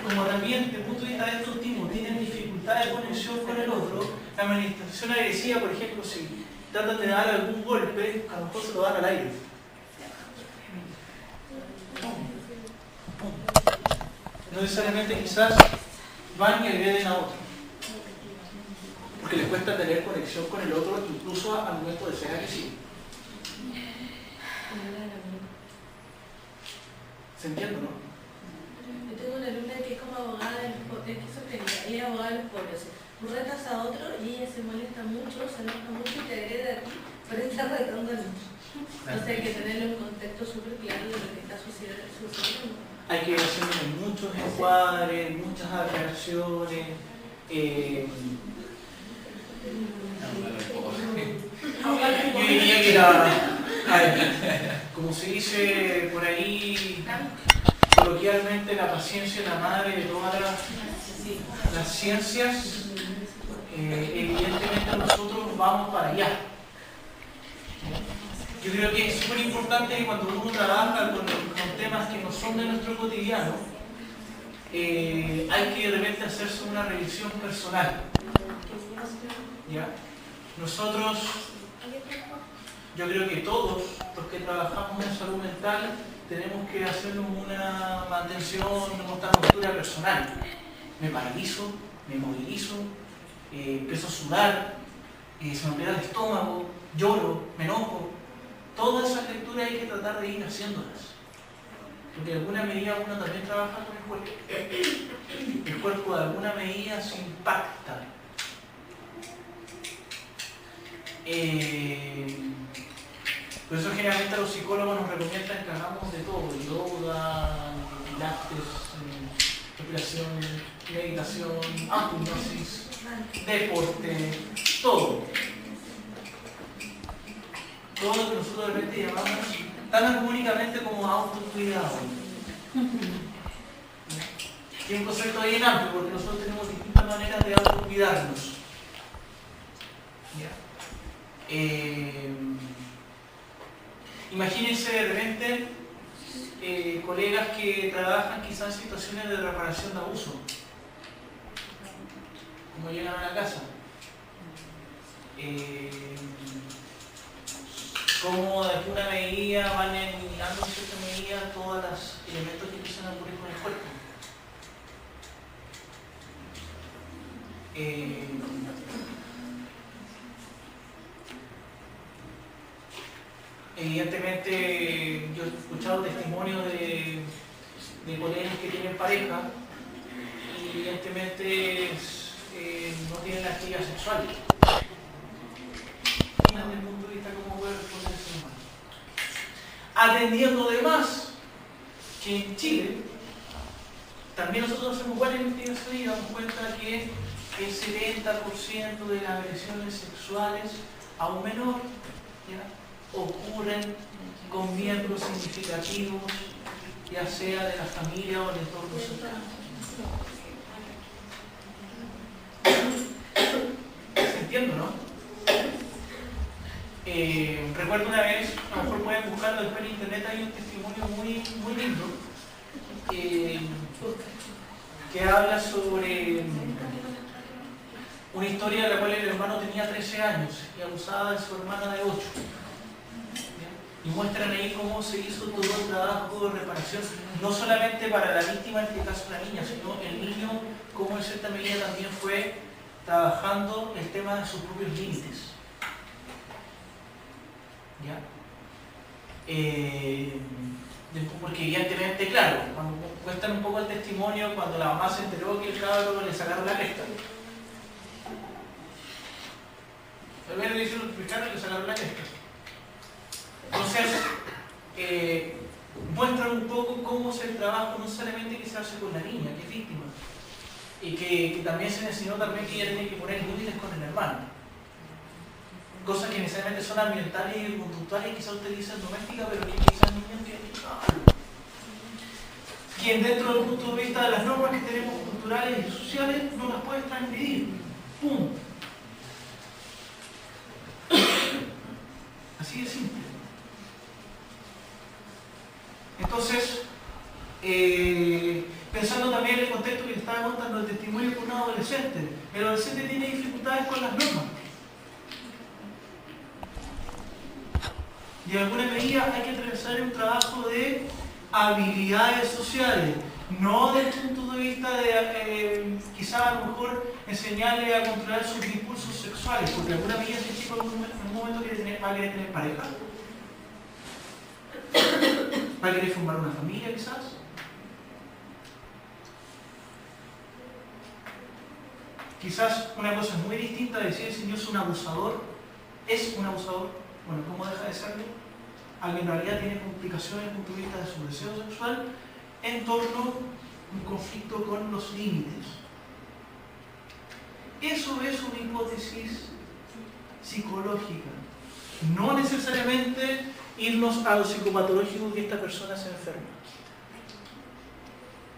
como también desde el punto de vista de estos tipos tienen dificultad de conexión con el otro, la manifestación agresiva, por ejemplo, si tratan de dar algún golpe, a lo mejor se lo dan al aire. No necesariamente quizás van y agreden a otro, porque les cuesta tener conexión con el otro, incluso al momento de ser agresivo. ¿Se entiende, no? Yo tengo una alumna que es como abogada de los esquizofrénica, y es abogada de los pobres. Tú retas a otro y ella se molesta mucho, se enoja mucho y te agrede a ti por estar retando al otro. Entonces hay que tener un contexto súper claro de lo que está sucediendo. Hay que hacer muchos encuadres, muchas aclaraciones. Yo diría que como se dice por ahí coloquialmente, la paciencia es la madre de todas las ciencias. Evidentemente nosotros vamos para allá. Yo creo que es súper importante que cuando uno trabaja con temas que no son de nuestro cotidiano, hay que de repente hacerse una revisión personal. ¿Ya? Nosotros, yo creo que todos los que trabajamos en salud mental tenemos que hacernos una mantención, nuestra postura personal. Me paralizo, me movilizo, empiezo a sudar, se me pega el estómago, lloro, me enojo. Todas esas lecturas hay que tratar de ir haciéndolas. Porque de alguna medida uno también trabaja con el cuerpo. El cuerpo de alguna medida se impacta. Por eso generalmente los psicólogos nos recomiendan que hagamos de todo: yoga, pilates, respiración, meditación, autohipnosis, deporte, todo. Todo lo que nosotros de repente llamamos tan armónicamente como autocuidado. Y un concepto bien amplio, porque nosotros tenemos distintas maneras de autocuidarnos. Imagínense de repente colegas que trabajan quizás en situaciones de reparación de abuso, como llegan a la casa, como de alguna medida van eliminando en cierta medida todos los elementos que empiezan a ocurrir con el cuerpo. Evidentemente, yo he escuchado testimonios de colegas que tienen pareja y evidentemente no tienen la actividad sexual. Desde el punto de vista cómo puede responder el ser humano. Atendiendo además que en Chile también nosotros hacemos varias investigaciones y damos cuenta que el 70% de las agresiones sexuales a un menor, ¿ya?, ocurren con miembros significativos, ya sea de la familia o del entorno social. ¿Se entiende, no? Recuerdo una vez, a lo mejor pueden buscarlo después en internet, hay un testimonio muy lindo que habla sobre una historia de la cual el hermano tenía 13 años y abusaba de su hermana de 8. y muestran ahí cómo se hizo todo el trabajo de reparación, no solamente para la víctima, en este caso la niña, sino el niño, cómo en cierta medida también fue trabajando el tema de sus propios límites. ¿Ya? Porque evidentemente, claro, cuando cuentan un poco el testimonio, cuando la mamá se enteró que el cabro le sacaron la cresta. Primero le hicieron explicar y le sacaron la cresta. Entonces, muestran un poco cómo es el trabajo, no solamente que se hace con la niña, que es víctima, y que también se le enseñó también que ella tiene que poner límites con el hermano. Cosas que necesariamente son ambientales y conductuales y quizás usted dice domésticas, pero que quizás niños quien dentro del punto de vista de las normas que tenemos culturales y sociales no las puede transgredir. ¡Pum! Así de simple. Entonces, pensando también en el contexto que le estaba contando el testimonio con un adolescente, el adolescente tiene dificultades con las normas. Y en alguna medida hay que atravesar un trabajo de habilidades sociales, no desde el punto de vista de quizás a lo mejor enseñarle a controlar sus impulsos sexuales, porque en alguna medida ese chico en un momento va a querer tener pareja, va a querer formar una familia quizás. Quizás una cosa muy distinta de decir si yo soy un abusador, es un abusador, bueno, ¿cómo deja de serlo? Alguien en realidad tiene complicaciones desde el punto de vista de su deseo sexual en torno a un conflicto con los límites. Eso es una hipótesis psicológica. No necesariamente irnos a lo psicopatológico que esta persona se enferma.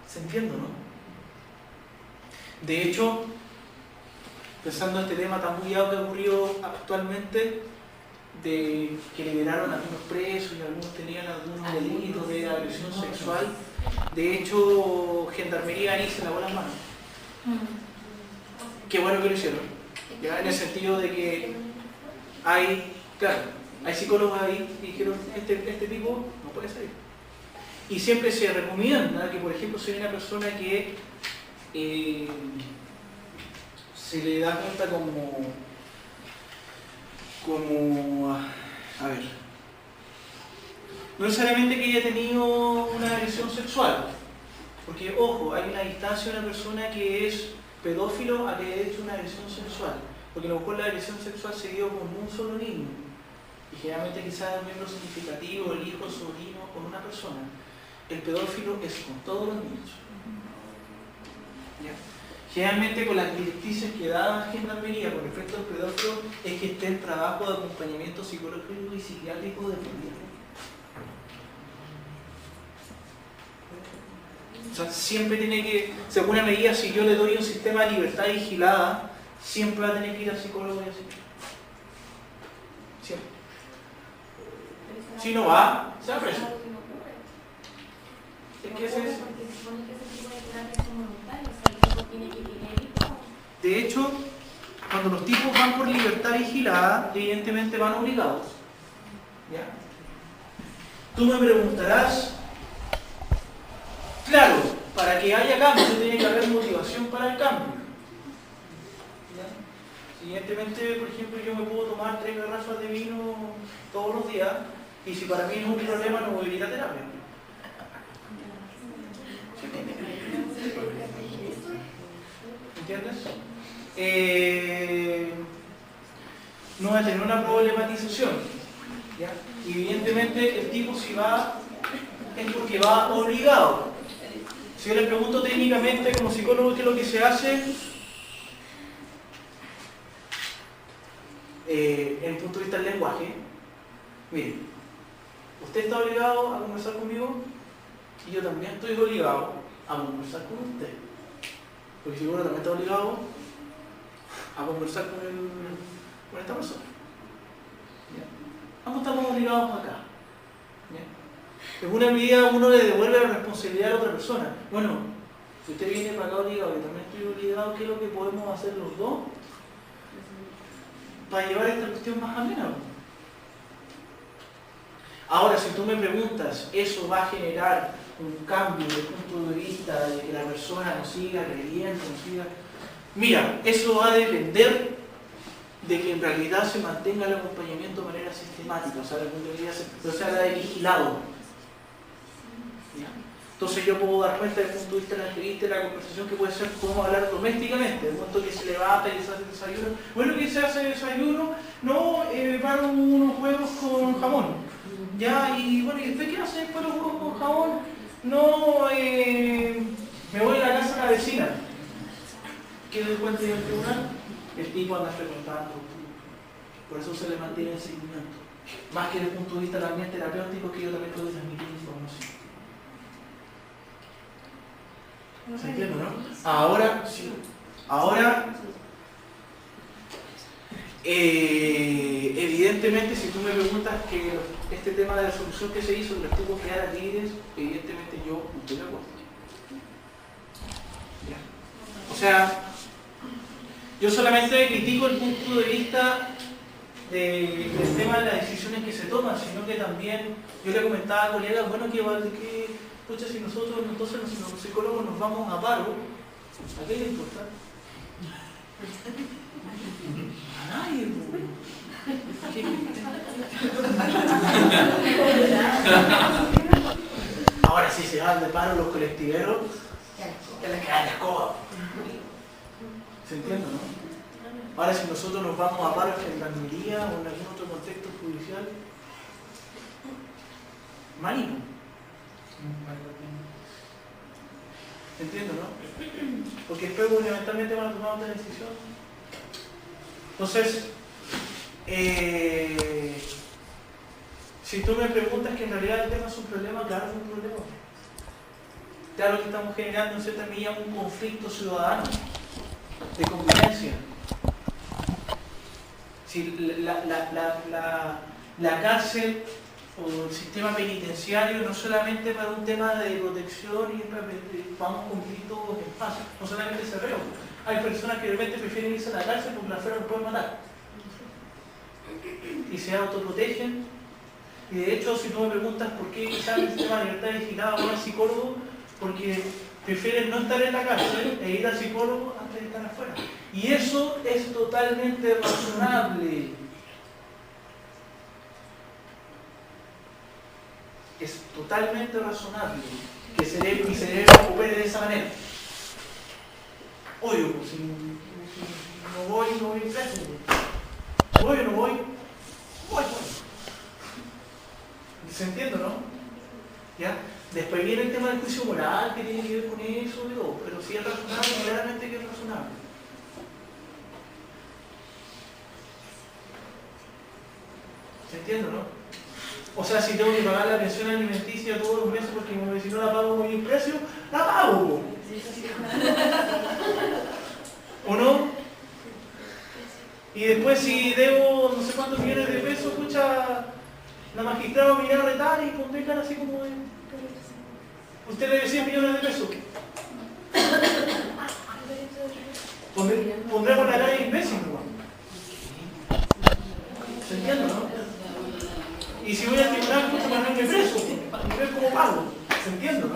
¿Se entiende, no? De hecho, pensando en este tema tan bullado que ocurrió actualmente, de que liberaron a algunos presos y algunos tenían algunos delitos de agresión sexual, de hecho, Gendarmería ahí se lavó las manos. Qué bueno que lo hicieron, ¿ya? En el sentido de que hay, claro, hay psicólogos ahí que dijeron, este tipo no puede salir. Y siempre se recomienda que, por ejemplo, si hay una persona que se le da cuenta a ver, no necesariamente que haya tenido una agresión sexual, porque, ojo, hay una distancia de una persona que es pedófilo a que haya hecho una agresión sexual, porque a lo mejor la agresión sexual se dio con un solo niño, y generalmente quizás un miembro significativo, el hijo, el sobrino, con una persona. El pedófilo es con todos los niños. ¿Ya? Generalmente con las directrices que da Gendarmería con respecto al pedófilo es que esté en trabajo de acompañamiento psicológico y psiquiátrico de familia. O sea, siempre tiene que, según una medida, si yo le doy un sistema de libertad vigilada, siempre va a tener que ir al psicólogo y así. Siempre. Si no va, se va preso. ¿Qué es eso? De hecho, cuando los tipos van por libertad vigilada, evidentemente van obligados. ¿Ya? Tú me preguntarás, claro, para que haya cambio tiene que haber motivación para el cambio. ¿Ya? Evidentemente, por ejemplo, yo me puedo tomar 3 garrafas de vino todos los días y si para mí no es un problema no voy a ir a terapia. ¿Entiendes? No va a tener una problematización. ¿Ya? Y evidentemente el tipo si va es porque va obligado. Si yo le pregunto técnicamente como psicólogo qué es lo que se hace, en el punto de vista del lenguaje, mire, usted está obligado a conversar conmigo y yo también estoy obligado a conversar con usted. Porque si uno también está obligado a conversar con esta persona. ¿Ya? Ambos estamos obligados acá. ¿Ya? En una medida uno le devuelve la responsabilidad a la otra persona. Bueno, si usted viene para acá obligado y también estoy obligado, ¿qué es lo que podemos hacer los dos para llevar esta cuestión más amena? Ahora, si tú me preguntas, ¿eso va a generar un cambio desde el punto de vista de que la persona no siga creyendo, no siga? Mira, eso va a depender de que en realidad se mantenga el acompañamiento de manera sistemática, o sea, de vigilado. ¿Ya? Entonces yo puedo dar cuenta desde el punto de vista de la entrevista y la conversación que puede ser cómo hablar domésticamente, el momento que se levanta y se hace el desayuno. Bueno, ¿qué se hace el desayuno? No, van unos huevos con jamón. Ya, y bueno, ¿y usted qué hace después los huevos con jamón? No, me voy a la casa de la vecina. ¿Qué le cuenta yo al tribunal? El tipo anda frecuentando. Por eso se le mantiene el seguimiento. Más que desde el punto de vista también terapéutico, que yo también puedo transmitir información. ¿Se entiende, no? Ahora, sí. Ahora, evidentemente, si tú me preguntas que este tema de la solución que se hizo de los tipos que eran libres, evidentemente yo no estoy de acuerdo. ¿Ya? O sea, yo solamente critico el punto de vista del tema de las decisiones que se toman, sino que también yo le comentaba a colegas, bueno, que pucha, si nosotros entonces los psicólogos nos vamos a paro, ¿a qué le importa? A nadie. Ahora si se van de paro los colectiveros, ya les queda la escoba. ¿Se entiende, no? Ahora si nosotros nos vamos a paro en gendarmería o en algún otro contexto judicial, marino. Entiendo, ¿no? Porque después fundamentalmente van a tomar otra decisión. Entonces, si tú me preguntas que en realidad el tema es un problema, claro es un problema. Claro que estamos generando en cierta medida un conflicto ciudadano de convivencia. Si la cárcel o el sistema penitenciario no solamente para un tema de protección y vamos a cumplir todos los espacios, no solamente cerreo. Hay personas que de repente prefieren irse a la cárcel porque la fuera los pueden matar. Y se autoprotegen. Y de hecho, si tú me preguntas por qué quizás el sistema de libertad vigilada va al psicólogo, porque prefieren no estar en la cárcel e ir al psicólogo antes de estar afuera. Y eso es totalmente razonable. Es totalmente razonable que mi cerebro opere de esa manera. Oye, pues, si no voy preso. ¿Voy o no voy? Voy. ¿Se entiende, no? ¿Ya? Después viene el tema del juicio moral, que tiene que ver con eso y todo, pero si es razonable, claramente que es razonable. ¿Se entiende, no? O sea, si tengo que pagar la pensión alimenticia todos los meses porque si no la pago muy bien precio, la pago. ¿O no? Y después si debo no sé cuántos millones de pesos, escucha, la magistrada me irá a retar y pondré cara así como de... ¿Usted debe 100 millones de pesos? Pondremos la cara de imbécil, ¿no? ¿Se entiende, no? Y si voy al tribunal, pues para darme preso, y ver cómo pago. ¿Se entiende, no?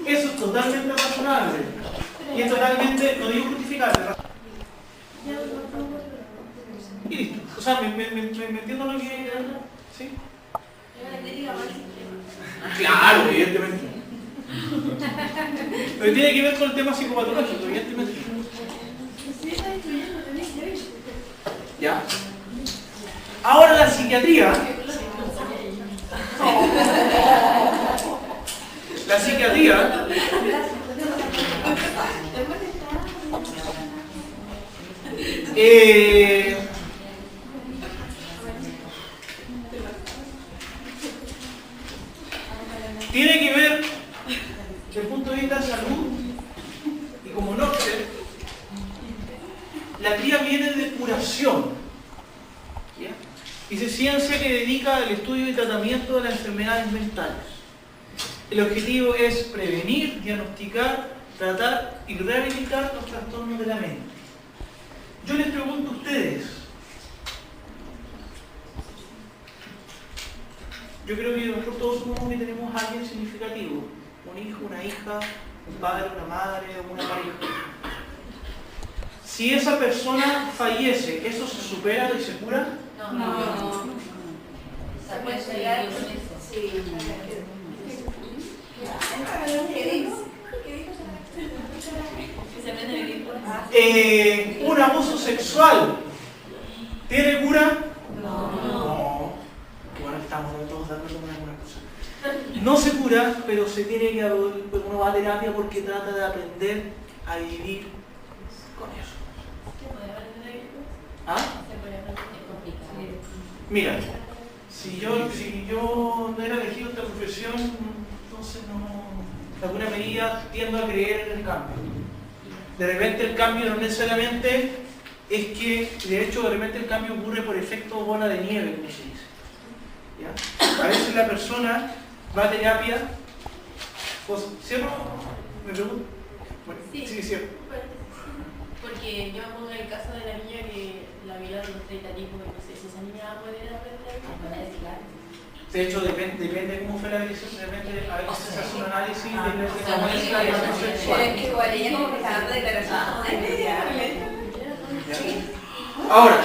Eso es totalmente razonable. Y es totalmente, no digo justificable. Y listo. O sea, ¿me entiendo lo que... ¿Sí? Claro, evidentemente. Pero tiene que ver con el tema psicopatológico, evidentemente. ¿Ya? Ahora la psiquiatría. La psiquiatría tiene que ver desde el punto de vista de salud y como norte, la tría viene de curación. ¿Ya? Dice ciencia que dedica al estudio y tratamiento de las enfermedades mentales. El objetivo es prevenir, diagnosticar, tratar y rehabilitar los trastornos de la mente. Yo les pregunto a ustedes, yo creo que nosotros todos somos que tenemos a alguien significativo, un hijo, una hija, un padre, una madre, una pareja. Si esa persona fallece, ¿eso se supera y se cura? No. Se puede llegar con eso. Sí. Un abuso sexual, ¿tiene cura? No. Bueno, estamos todos dando alguna cosa. No se cura, pero se tiene que, uno va a terapia porque trata de aprender a vivir con eso. ¿Ah? Mira, si yo no era elegido esta profesión, entonces no, de alguna medida tiendo a creer en el cambio. De repente el cambio no necesariamente es que, de hecho, de repente el cambio ocurre por efecto bola de nieve, como se dice. ¿Ya? A veces la persona va a terapia, ¿cierto? ¿Me pregunto? Bueno, sí, cierto. Porque yo me pongo en el caso de la niña que la violaron los 30 tipos, no sé si esa niña va a poder aprender a decir. De hecho, depende de cómo fue la agresión, depende, a veces se hace un análisis de cómo es la agresión sexual. Pero es que igual ella como que está dando declaraciones. Ahora,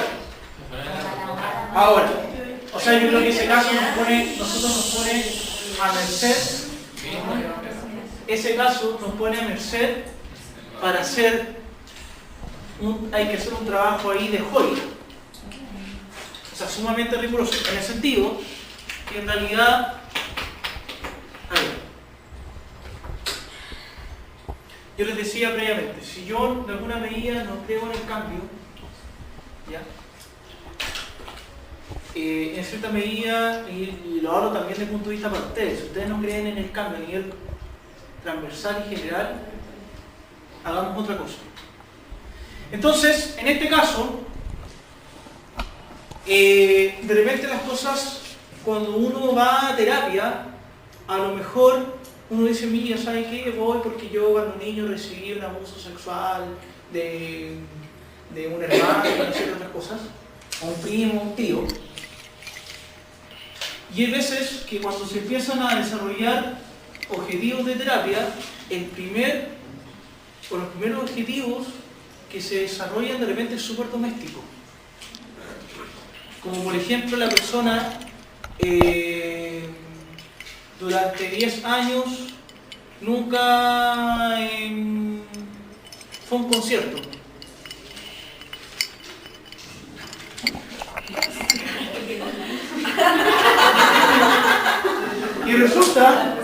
o sea, yo creo que ese caso nosotros nos pone a merced, ese caso nos pone a merced para hacer, hay que hacer un trabajo ahí de joya. O sea, sumamente riguroso, en el sentido que en realidad, a ver, yo les decía previamente, si yo de alguna medida no creo en el cambio, ¿ya? En cierta medida, y lo hablo también desde el punto de vista para ustedes, si ustedes no creen en el cambio a nivel transversal y general, hagamos otra cosa. Entonces, en este caso, de repente las cosas, cuando uno va a terapia, a lo mejor uno dice, mira, ¿sabe qué? Voy porque yo cuando niño recibí un abuso sexual de un hermano, y no sé otras cosas, o un primo, un tío. Y hay veces que cuando se empiezan a desarrollar objetivos de terapia, los primeros objetivos que se desarrollan de repente es súper doméstico. Como por ejemplo la persona durante 10 años nunca fue a un concierto. Y resulta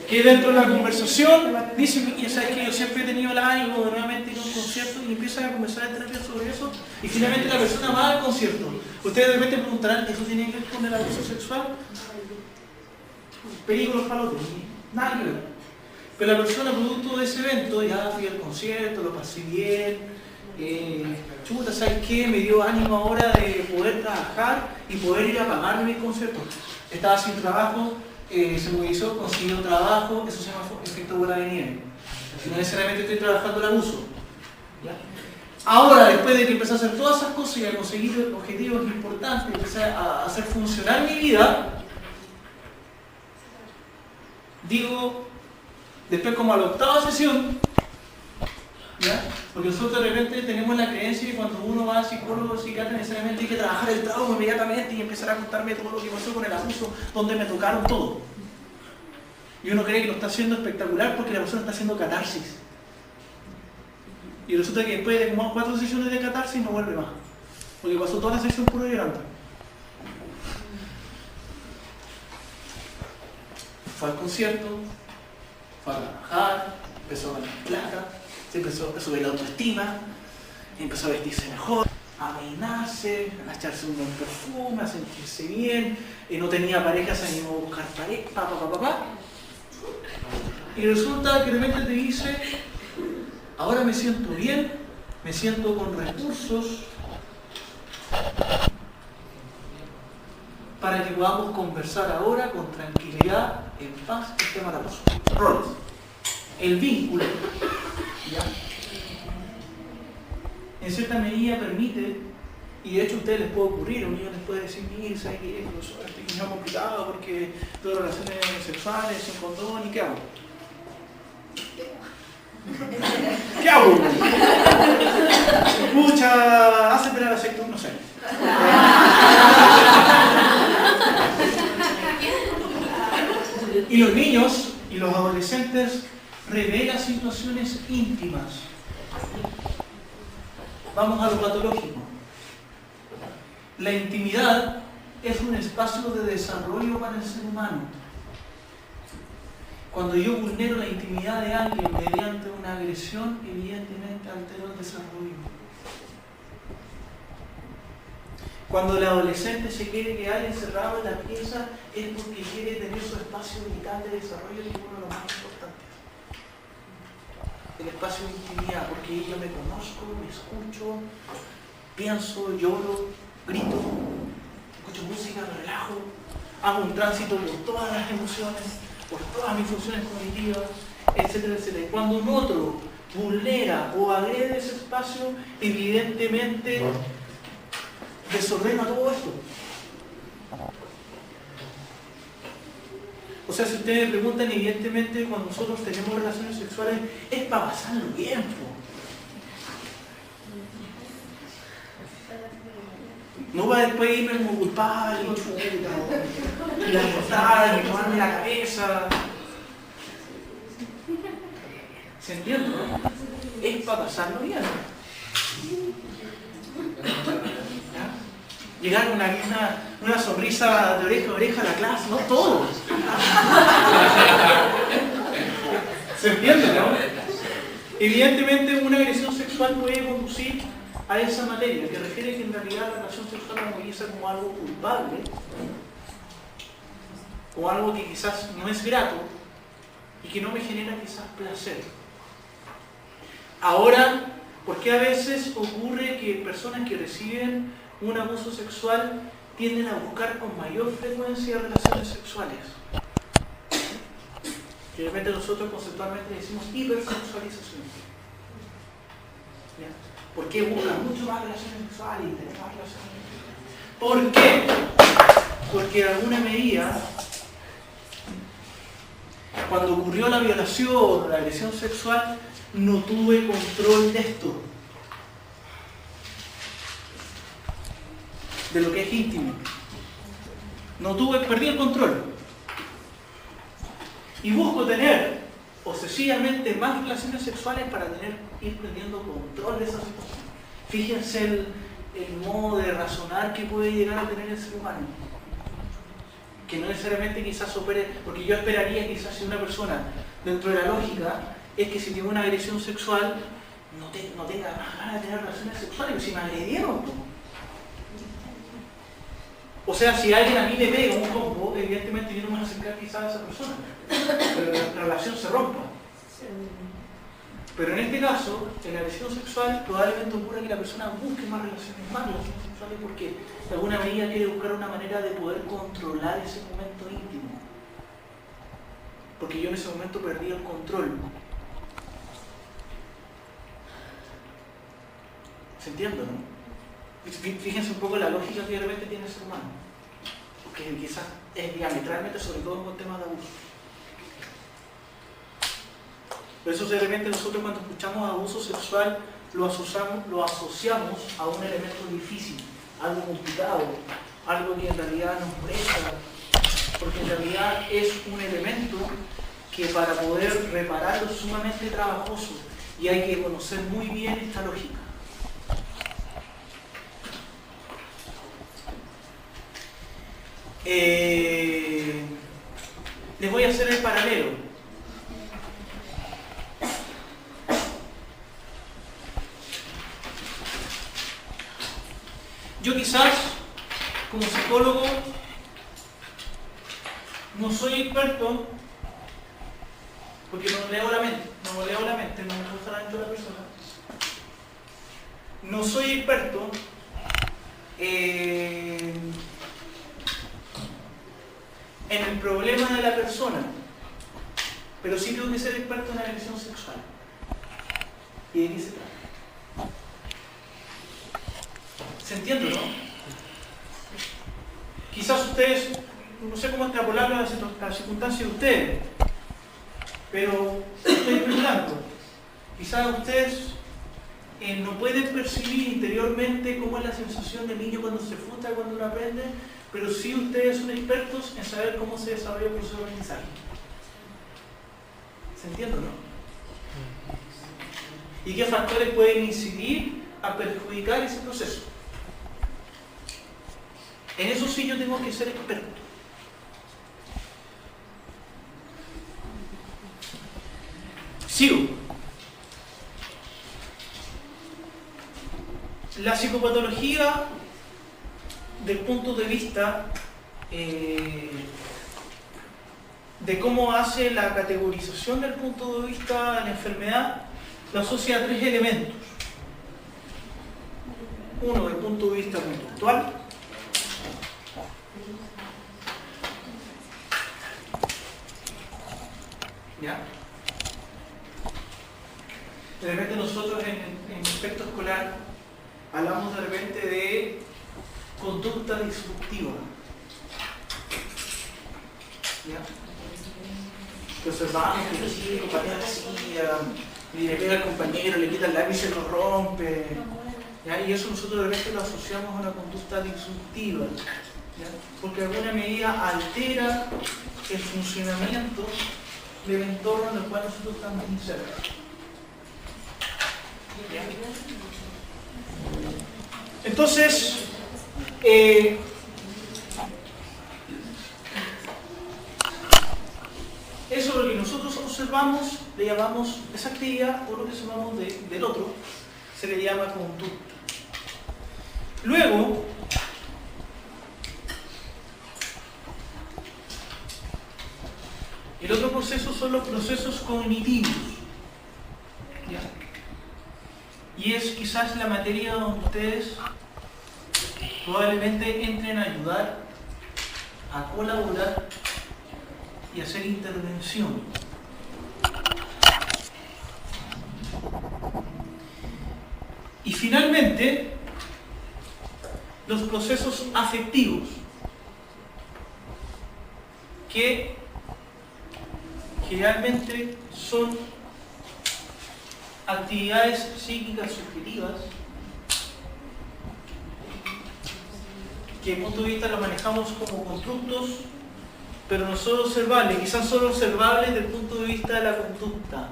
que dentro de la conversación dice, y sabes que yo siempre he tenido el ánimo de nuevamente ir a un concierto, y empiezan a conversar en terapia sobre eso, y finalmente la persona va al concierto. Ustedes de repente preguntarán, ¿eso tiene que ver con el abuso sexual? Películas para los niños, nada que ver. Pero la persona, producto de ese evento, ya fui al concierto, lo pasé bien, chuta, ¿sabes qué? Me dio ánimo ahora de poder trabajar y poder ir a pagarme mi concierto. Estaba sin trabajo, se movilizó, consiguió trabajo, eso se llama efecto bola de nieve. No necesariamente estoy trabajando el abuso. ¿Ya? Ahora, después de que empecé a hacer todas esas cosas y a conseguir objetivos importantes, empecé a hacer funcionar mi vida, digo, después como a la 8ª sesión, ¿ya? Porque nosotros de repente tenemos la creencia que cuando uno va a psicólogo o psiquiatra necesariamente hay que trabajar el trauma inmediatamente y empezar a contarme todo lo que pasó con el abuso, donde me tocaron todo. Y uno cree que lo está haciendo espectacular porque la persona está haciendo catarsis. Y resulta que después de como 4 sesiones de catarsis no vuelve más. Porque pasó toda la sesión puro llorando. Fue al concierto, fue a trabajar, empezó a ganar plata, se empezó a subir la autoestima, empezó a vestirse mejor, a peinarse, a echarse un buen perfume, a sentirse bien, no tenía pareja, se animó a buscar pareja, y resulta que de repente te dice, ahora me siento bien, me siento con recursos para que podamos conversar ahora con tranquilidad, en paz, este maravilloso. Roles. El vínculo, ¿ya? En cierta medida permite Y de hecho a ustedes les puede ocurrir, un niño les puede decir, mira, ¿sabes qué? Profesor, estoy niño complicado porque tuve relaciones sexuales sin condón, ¿y qué hago? ¿Qué hago? Pucha, hace esperar aceite, no sé. Y los niños y los adolescentes revelan situaciones íntimas. Vamos a lo patológico. La intimidad es un espacio de desarrollo para el ser humano. Cuando yo vulnero la intimidad de alguien mediante una agresión, evidentemente altero el desarrollo. Cuando el adolescente se quiere quedar encerrado en la pieza es porque quiere tener su espacio vital de desarrollo, que es uno de los más importantes. El espacio de intimidad, porque yo me conozco, me escucho, pienso, lloro, grito, escucho música, me relajo, hago un tránsito por todas las emociones, por todas mis funciones cognitivas, etcétera, etcétera. Cuando un otro vulnera o agrede ese espacio, evidentemente desordena todo esto. O sea, si ustedes me preguntan, evidentemente cuando nosotros tenemos relaciones sexuales es para pasarlo bien. No va después irme como culpable, y la cortar, y tomarme la cabeza. ¿Se entiende, no? Es para pasarlo bien. Llegar con una sonrisa de oreja a oreja a la clase, no todos. ¿Se entiende, no? Evidentemente una agresión sexual puede conducir a esa materia, que refiere que en realidad la relación sexual la moviliza como algo culpable, o algo que quizás no es grato, y que no me genera quizás placer. Ahora, ¿por qué a veces ocurre que personas que reciben un abuso sexual tienden a buscar con mayor frecuencia relaciones sexuales? Que de repente nosotros conceptualmente decimos hipersexualización. ¿Ya? ¿Por qué buscan mucho más relaciones sexuales y tener más relaciones sexuales? ¿Por qué? Porque en alguna medida, cuando ocurrió la violación o la agresión sexual, no tuve control de esto. De lo que es íntimo. Perdí el control. Y busco tener obsesivamente más relaciones sexuales para ir perdiendo control de esa situación. Fíjense el modo de razonar que puede llegar a tener el ser humano. Que no necesariamente quizás opere, porque yo esperaría quizás si una persona, dentro de la lógica, es que si tiene una agresión sexual, no tenga más ganas de tener relaciones sexuales, si me agredieron. O sea, si alguien a mí me pega un combo, evidentemente yo no me voy a acercar quizás a esa persona, pero la relación se rompa. Pero en este caso, en la agresión sexual, probablemente ocurra que la persona busque más relaciones sexuales, porque de alguna medida quiere buscar una manera de poder controlar ese momento íntimo. Porque yo en ese momento perdí el control. ¿Se entiende, no? Fíjense un poco la lógica que de repente tiene el ser humano, que quizás es diametralmente, sobre todo con temas de abuso. Por eso de repente nosotros cuando escuchamos abuso sexual lo asociamos a un elemento difícil, algo complicado, algo que en realidad nos molesta, porque en realidad es un elemento que para poder repararlo es sumamente trabajoso y hay que conocer muy bien esta lógica. Les voy a hacer el paralelo. Yo quizás, como psicólogo, no soy experto, porque no leo la mente, no me gusta la mente de la persona. No soy experto en el problema de la persona, pero sí tengo que ser experto en la agresión sexual. ¿Y de qué se trata? ¿Se entiende, no? Quizás ustedes, no sé cómo extrapolarlo a las circunstancias de ustedes, pero estoy preguntando, quizás ustedes no pueden percibir interiormente cómo es la sensación del niño cuando se frustra, cuando uno aprende, pero sí ustedes son expertos en saber cómo se desarrolla el proceso de aprendizaje. ¿Se entiende, no? ¿Y qué factores pueden incidir a perjudicar ese proceso? En eso sí yo tengo que ser experto. Sigo. La psicopatología, del punto de vista de cómo hace la categorización del punto de vista de la enfermedad, la asocia a 3 elementos. Uno, del punto de vista conductual. ¿Ya? De repente nosotros en aspecto escolar hablamos de repente de conducta disruptiva. ¿Ya? Que observamos que los chicos patean la silla, y le pega al compañero, le quita el lápiz y se lo rompe. ¿Ya? Y eso nosotros de repente lo asociamos a una conducta disruptiva. ¿Ya? Porque de alguna medida altera el funcionamiento del entorno en el cual nosotros estamos insertos. ¿Ya? Entonces, eso lo que nosotros observamos le llamamos esa actividad, o lo que observamos del otro se le llama conducta. Luego, el otro proceso son los procesos cognitivos. ¿Ya? Y es quizás la materia donde ustedes probablemente entren a ayudar, a colaborar y a hacer intervención. Y finalmente, los procesos afectivos, que generalmente son actividades psíquicas subjetivas que desde el punto de vista lo manejamos como constructos, pero no solo observables, quizás solo observables desde el punto de vista de la conducta.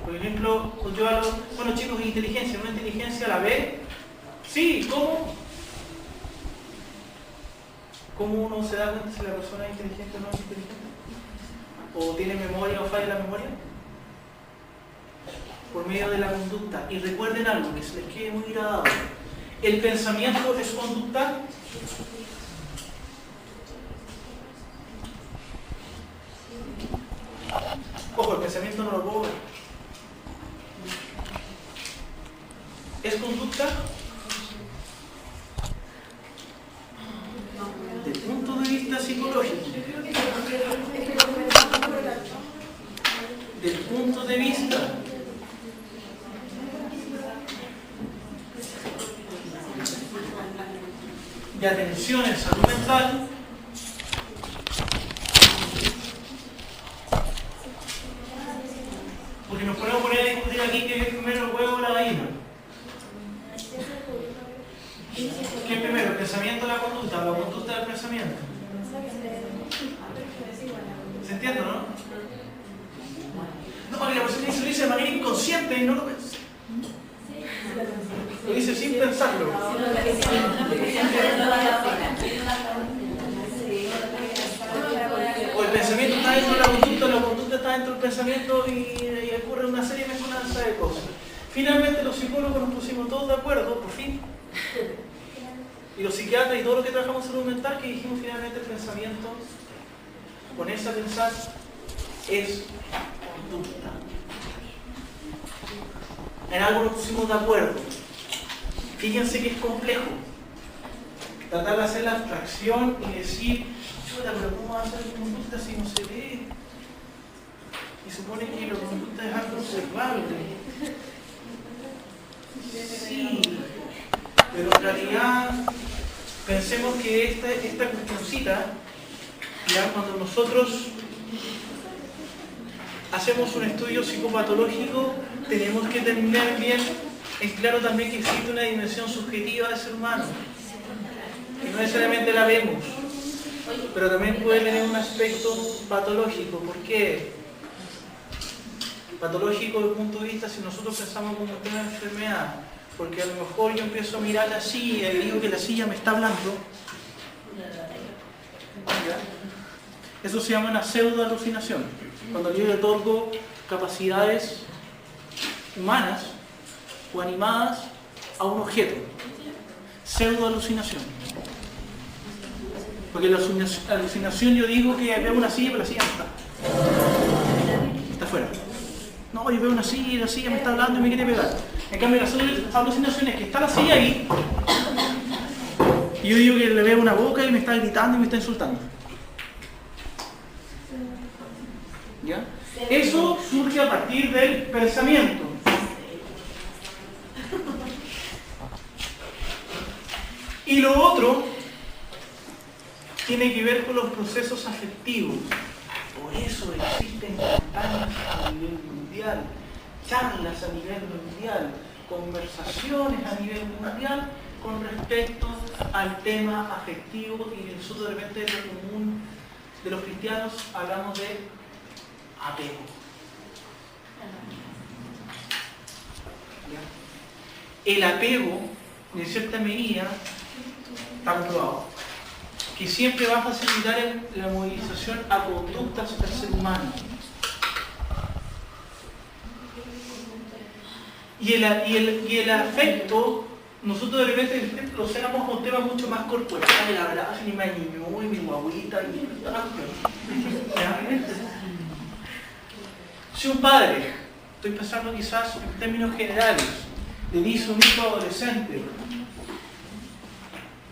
Por ejemplo, yo hablo, bueno chicos, inteligencia, ¿una inteligencia la ve? Sí, ¿cómo? ¿Cómo uno se da cuenta si la persona es inteligente o no es inteligente? ¿O tiene memoria o falla la memoria? Por medio de la conducta. Y recuerden algo que se les quede muy grabado. ¿El pensamiento es conducta? Ojo, el pensamiento no lo puedo ver. ¿Es conducta? Desde el punto de vista psicológico, del punto de vista de atención en salud mental, porque nos podemos poner a discutir aquí qué es primero el huevo o la gallina. ¿Qué es primero? ¿El pensamiento o la conducta? ¿La conducta del pensamiento? ¿Se entiende, no? No, porque la persona lo dice de manera inconsciente y no lo piensa. Lo dice sin pensarlo. O el pensamiento está dentro de la conducta está dentro del pensamiento y ocurre una serie de mezcolanza de cosas. Finalmente los psicólogos nos pusimos todos de acuerdo, por fin. Y los psiquiatras y todo lo que trabajamos en salud mental, que dijimos finalmente el pensamiento, ponerse a pensar, es conducta. En algo nos pusimos de acuerdo. Fíjense que es complejo. Tratar de hacer la abstracción y decir, chuta, pero ¿cómo va a ser conducta si no se ve? Y supone que la conducta es algo observable. Sí, Pero en realidad pensemos que esta cuestioncita, ya cuando nosotros hacemos un estudio psicopatológico, tenemos que tener bien en claro también que existe una dimensión subjetiva del ser humano, que no necesariamente la vemos, pero también puede tener un aspecto patológico. ¿Por qué? Patológico desde el punto de vista si nosotros pensamos como un tema de enfermedad, porque a lo mejor yo empiezo a mirar la silla y digo que la silla me está hablando. ¿Ya? Eso se llama una pseudoalucinación, cuando yo le otorgo capacidades humanas o animadas a un objeto. Pseudoalucinación. Porque la alucinación yo digo que veo una silla, pero la silla no está. Está afuera. No, yo veo una silla y la silla me está hablando y me quiere pegar. En cambio, la alucinación es que está la silla ahí y yo digo que le veo una boca y me está gritando y me está insultando. ¿Ya? Eso surge a partir del pensamiento. Y lo otro tiene que ver con los procesos afectivos. Por eso existen campañas a nivel mundial, charlas a nivel mundial, conversaciones a nivel mundial con respecto al tema afectivo, y nosotros de repente de lo común de los cristianos hablamos de apego. ¿Ya? El apego, en cierta medida, está comprobado, que siempre va a facilitar la movilización a conductas del ser humano. Y el afecto, nosotros de repente lo hacemos con temas mucho más corporales, el abrazo, y mi niño, y mi guaguita, y si un padre, estoy pensando quizás en términos generales, le dice a un hijo adolescente,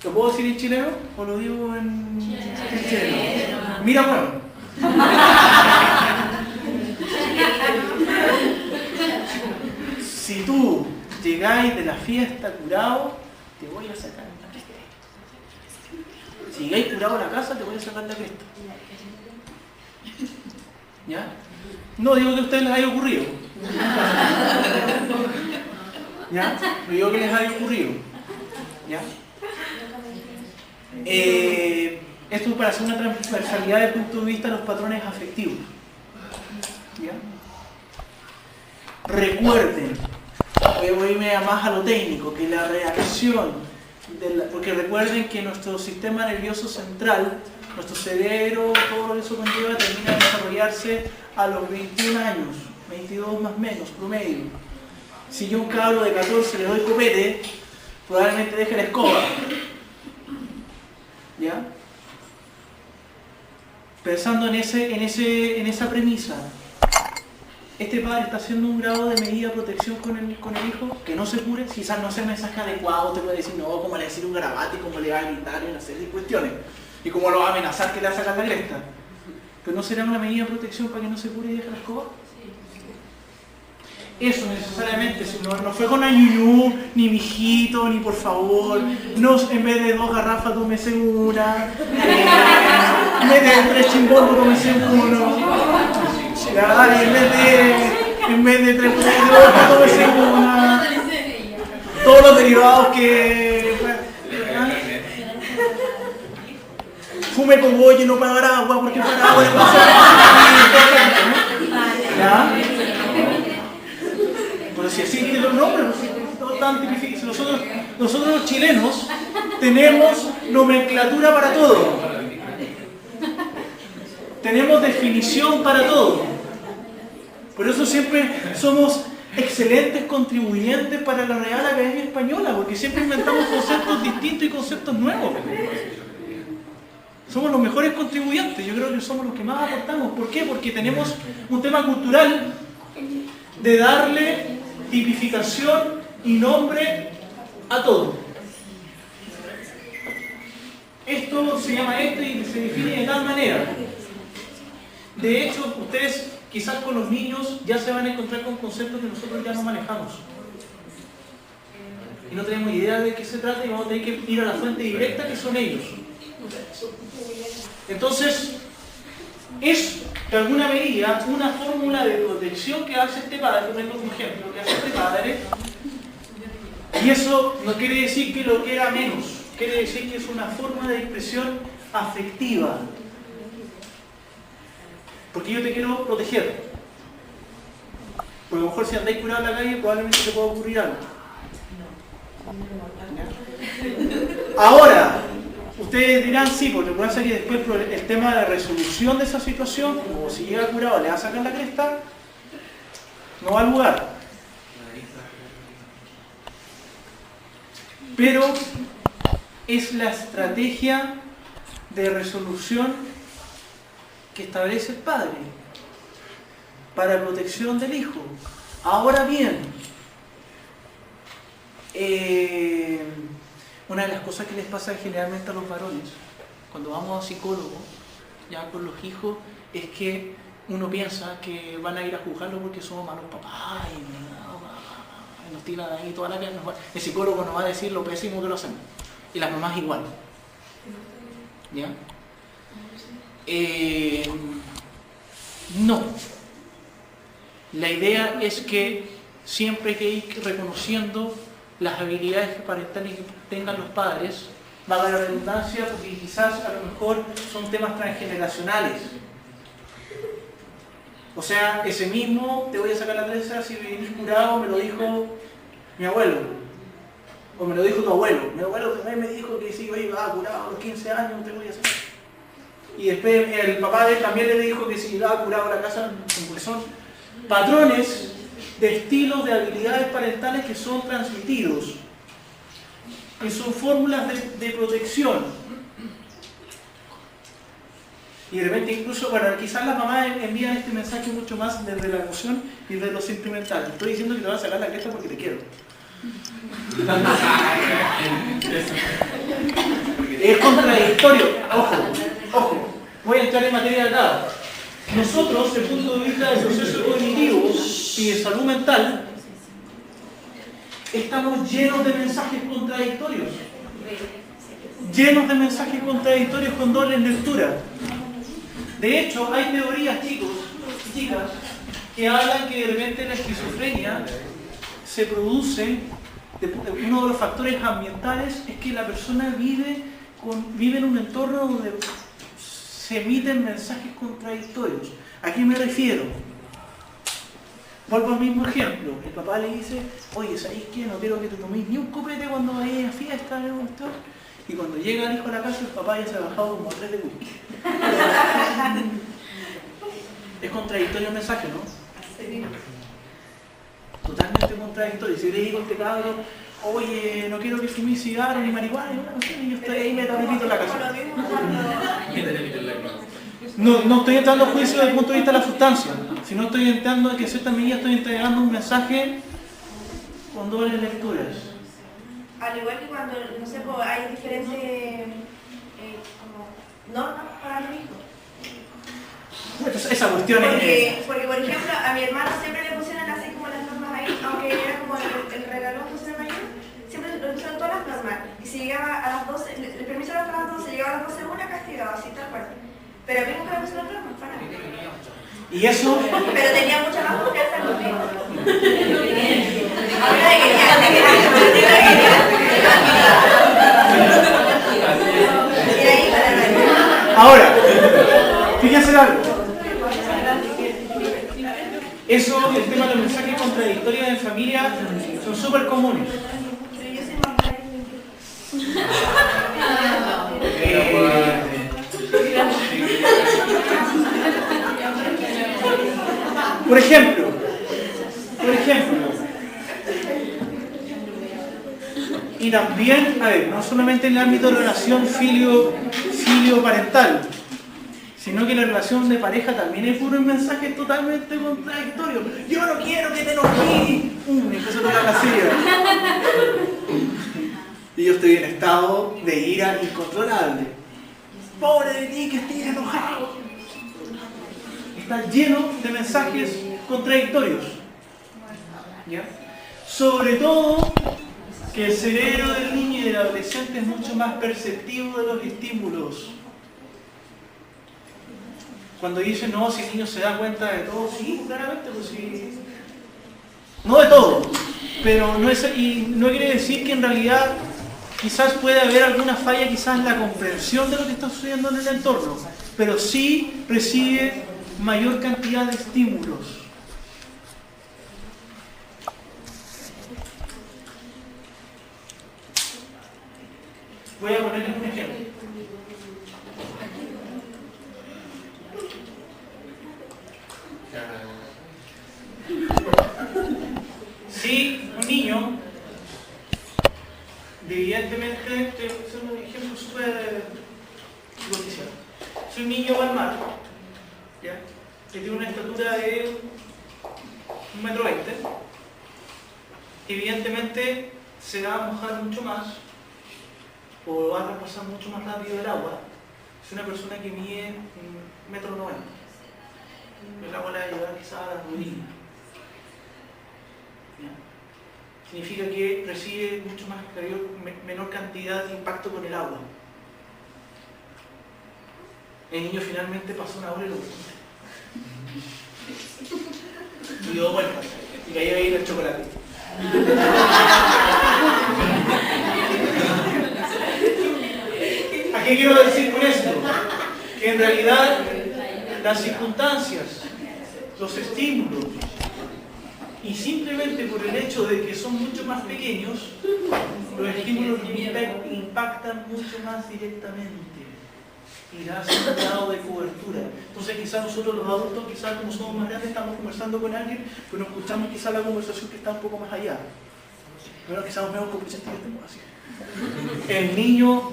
¿lo puedo decir en chileno o lo digo en chileno? Mira, bueno. Si tú llegáis de la fiesta curado, te voy a sacar la cresta. Si llegáis curado a la casa, te voy a sacar la cresta. ¿Ya? No digo que a ustedes les haya ocurrido. ¿Ya? No digo que les haya ocurrido. ¿Ya? Esto es para hacer una transversalidad desde el punto de vista de los patrones afectivos. ¿Ya? Recuerden, voy a irme más a lo técnico, que la reacción, porque recuerden que nuestro sistema nervioso central, nuestro cerebro, todo eso conlleva, termina de desarrollarse a los 21 años, 22 más o menos, promedio. Si yo a un cabro de 14 le doy copete, probablemente deje la escoba. ¿Ya? Pensando en esa premisa, este padre está haciendo un grado de medida de protección con el hijo, que no se cure, quizás no sea el mensaje adecuado, te puede decir, no, como le decir un garabato y cómo le va a gritar y una serie de cuestiones, y cómo lo va a amenazar que le va a sacar la cresta. Pero no será una medida de protección para que no se cure y deje la escoba. Eso necesariamente, si no fue con ayuyú, ni mijito, ni por favor, no, en vez de 2 garrafas tómese una, en vez de 3 chimbolbos tómese uno, ya, en vez de 3 chimbolbos tómese una, todos los derivados que fume cogollo y no pagar agua, porque para agua es ¿ya? Pero si existen los nombres, nosotros los chilenos tenemos nomenclatura para todo. Tenemos definición para todo. Por eso siempre somos excelentes contribuyentes para la Real Academia Española, porque siempre inventamos conceptos distintos y conceptos nuevos. Somos los mejores contribuyentes, yo creo que somos los que más aportamos. ¿Por qué? Porque tenemos un tema cultural de darle tipificación y nombre a todo. Esto se llama esto y se define de tal manera. De hecho, ustedes quizás con los niños ya se van a encontrar con conceptos que nosotros ya no manejamos. y no tenemos idea de qué se trata y vamos a tener que ir a la fuente directa que son ellos. Entonces, es de alguna medida una fórmula de protección que hace este padre, por ejemplo, un ejemplo, que hace este padre, y eso no quiere decir que lo quiera menos, quiere decir que es una forma de expresión afectiva. Porque yo te quiero proteger. Porque a lo mejor si andáis curado en la calle, probablemente te pueda ocurrir algo. Ahora, ustedes dirán sí, porque lo que pasa es que después el tema de la resolución de esa situación, como si llega curado le va a sacar la cresta, no va al lugar. Pero es la estrategia de resolución que establece el padre para protección del hijo. Ahora bien, una de las cosas que les pasa generalmente a los varones cuando vamos a psicólogo ya con los hijos es que uno piensa que van a ir a juzgarlo porque somos malos papás y nos tiran ahí toda la vida. El psicólogo nos va a decir lo pésimo que lo hacemos y las mamás igual. ¿Ya? No. La idea es que siempre hay que ir reconociendo las habilidades parentales que tengan los padres, valga la redundancia, porque quizás a lo mejor son temas transgeneracionales. O sea, ese mismo te voy a sacar la cresta si venís curado, me lo dijo mi abuelo. O me lo dijo tu abuelo. Mi abuelo también me dijo que si yo iba curado a los 15 años, te voy a hacer. Y después el papá de él también le dijo que si iba curado a la casa, porque son patrones de estilos de habilidades parentales que son transmitidos. Y son fórmulas de protección. Y de repente incluso, bueno, quizás las mamás envían este mensaje mucho más desde la emoción y desde lo sentimental. Estoy diciendo que te voy a sacar la cresta porque te quiero. Es contradictorio. Ojo, voy a entrar en materia de edad. Nosotros, desde el punto de vista del proceso cognitivo y de salud mental, estamos llenos de mensajes contradictorios. Llenos de mensajes contradictorios con doble lectura. De hecho, hay teorías, chicos y chicas, que hablan que de repente la esquizofrenia se produce, uno de los factores ambientales es que la persona vive en un entorno donde se emiten mensajes contradictorios. ¿A qué me refiero? Vuelvo al mismo ejemplo. El papá le dice, oye, ¿sabéis qué? No quiero que te toméis ni un copete cuando vayáis a fiesta, y cuando llega el hijo a la casa, el papá ya se ha bajado como 3 de whisky. Es contradictorio el mensaje, ¿no? Sí. Totalmente contradictorio. Si le digo a este cabrón, oye, no quiero que fuméis cigarro ni marihuana, no sé, y yo estoy ahí, me repito en la casa. No estoy entrando a juicio desde el punto de vista de la sustancia, sino estoy entrando en que en cierta medida estoy entregando un mensaje con dobles lecturas. Al igual que cuando, no sé, hay diferentes normas para los hijos. Esa cuestión porque, por ejemplo, a mi hermano siempre le pusieron así como las normas ahí, aunque era como el regalón de ser mayor, siempre le pusieron todas las normas. Y si llegaba a las 12, el permiso era hasta las 12, llegaba a las 12 una castigado, así tal cual. Pero a mí nunca me pusieron normas, para nada. ¿Y eso? Pero tenía mucha más confianza conmigo. Ahora, fíjense algo. Eso, el tema de los mensajes contradictorios en familia, son súper comunes. Por ejemplo, y también, a ver, no solamente en el ámbito de la relación filio-parental, sino que en la relación de pareja también hay puros mensajes totalmente contradictorios. Yo no quiero que te enojes. Me empezó a tocar la silla. Y yo estoy en estado de ira incontrolable. Pobre de ti que estés enojado. Está lleno de mensajes contradictorios. ¿Ya? Sobre todo que el cerebro del niño y del adolescente es mucho más perceptivo de los estímulos. Cuando dicen, no, si el niño se da cuenta de todo, sí, claramente, pues sí. No de todo, pero no es, y no quiere decir que en realidad quizás puede haber alguna falla quizás en la comprensión de lo que está sucediendo en el entorno, pero sí recibe mayor cantidad de estímulos. Voy a ponerles un ejemplo. Si un niño, evidentemente, estoy haciendo un ejemplo súper superficial. Si un niño va al mar, ¿ya? Que tiene una estatura de 1,20 m, evidentemente se va a mojar mucho más o va a repasar mucho más rápido el agua. Es una persona que mide 1,90 m. El agua le va a llevar quizás a la rodilla. Significa que recibe mucho más menor cantidad de impacto con el agua. El niño finalmente pasó una hora y lo y dio vueltas y cayó ahí el chocolate. ¿A qué quiero decir con esto? Que en realidad las circunstancias, los estímulos, y simplemente por el hecho de que son mucho más pequeños, los estímulos impactan mucho más directamente y le hacen un grado de cobertura. Entonces quizás nosotros los adultos, quizás como somos más grandes, estamos conversando con alguien, pero no escuchamos quizás la conversación que está un poco más allá. Pero quizás nos vemos como presentes que estemos así. El niño,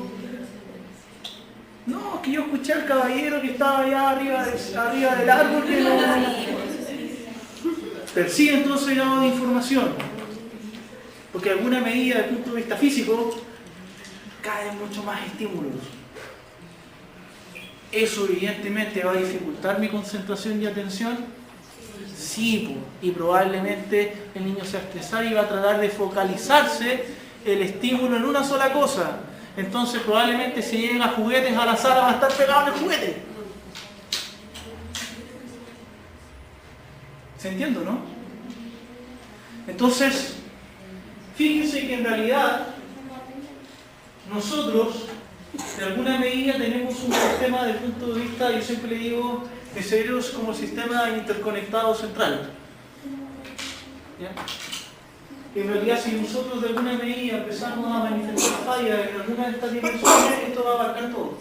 no, que yo escuché al caballero que estaba allá arriba del árbol, que no percibe entonces el grado de información, porque alguna medida desde el punto de vista físico caen mucho más estímulos. ¿Eso evidentemente va a dificultar mi concentración y atención? Sí, y probablemente el niño se va a estresar y va a tratar de focalizarse el estímulo en una sola cosa. Entonces probablemente si llegan juguetes a la sala va a estar pegado en el juguete. ¿Se entiende, no? Entonces, fíjense que en realidad nosotros, de alguna medida, tenemos un sistema desde el punto de vista, yo siempre le digo, de cerebros como el sistema interconectado central. ¿Ya? En realidad, si nosotros de alguna medida empezamos a manifestar fallas en alguna de estas dimensiones, esto va a abarcar todo.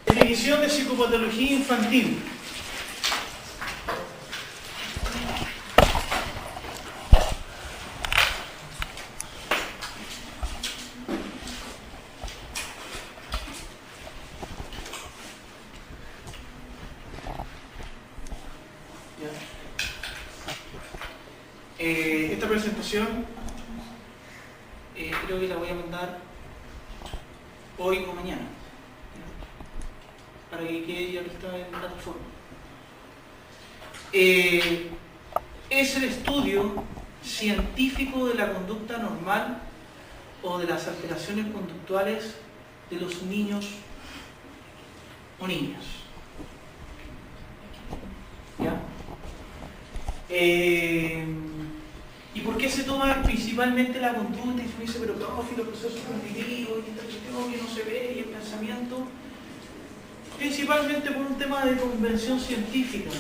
Definición de psicopatología infantil. Esta presentación creo que la voy a mandar hoy o mañana, para que quede ya lista en la plataforma. Es el estudio científico de la conducta normal o de las alteraciones conductuales de los niños o niñas. ¿Ya? ¿Y por qué se toma principalmente la conducta? Y se dice, pero profe, los procesos cognitivos, y esta cuestión que no se ve, y el pensamiento. Principalmente por un tema de convención científica,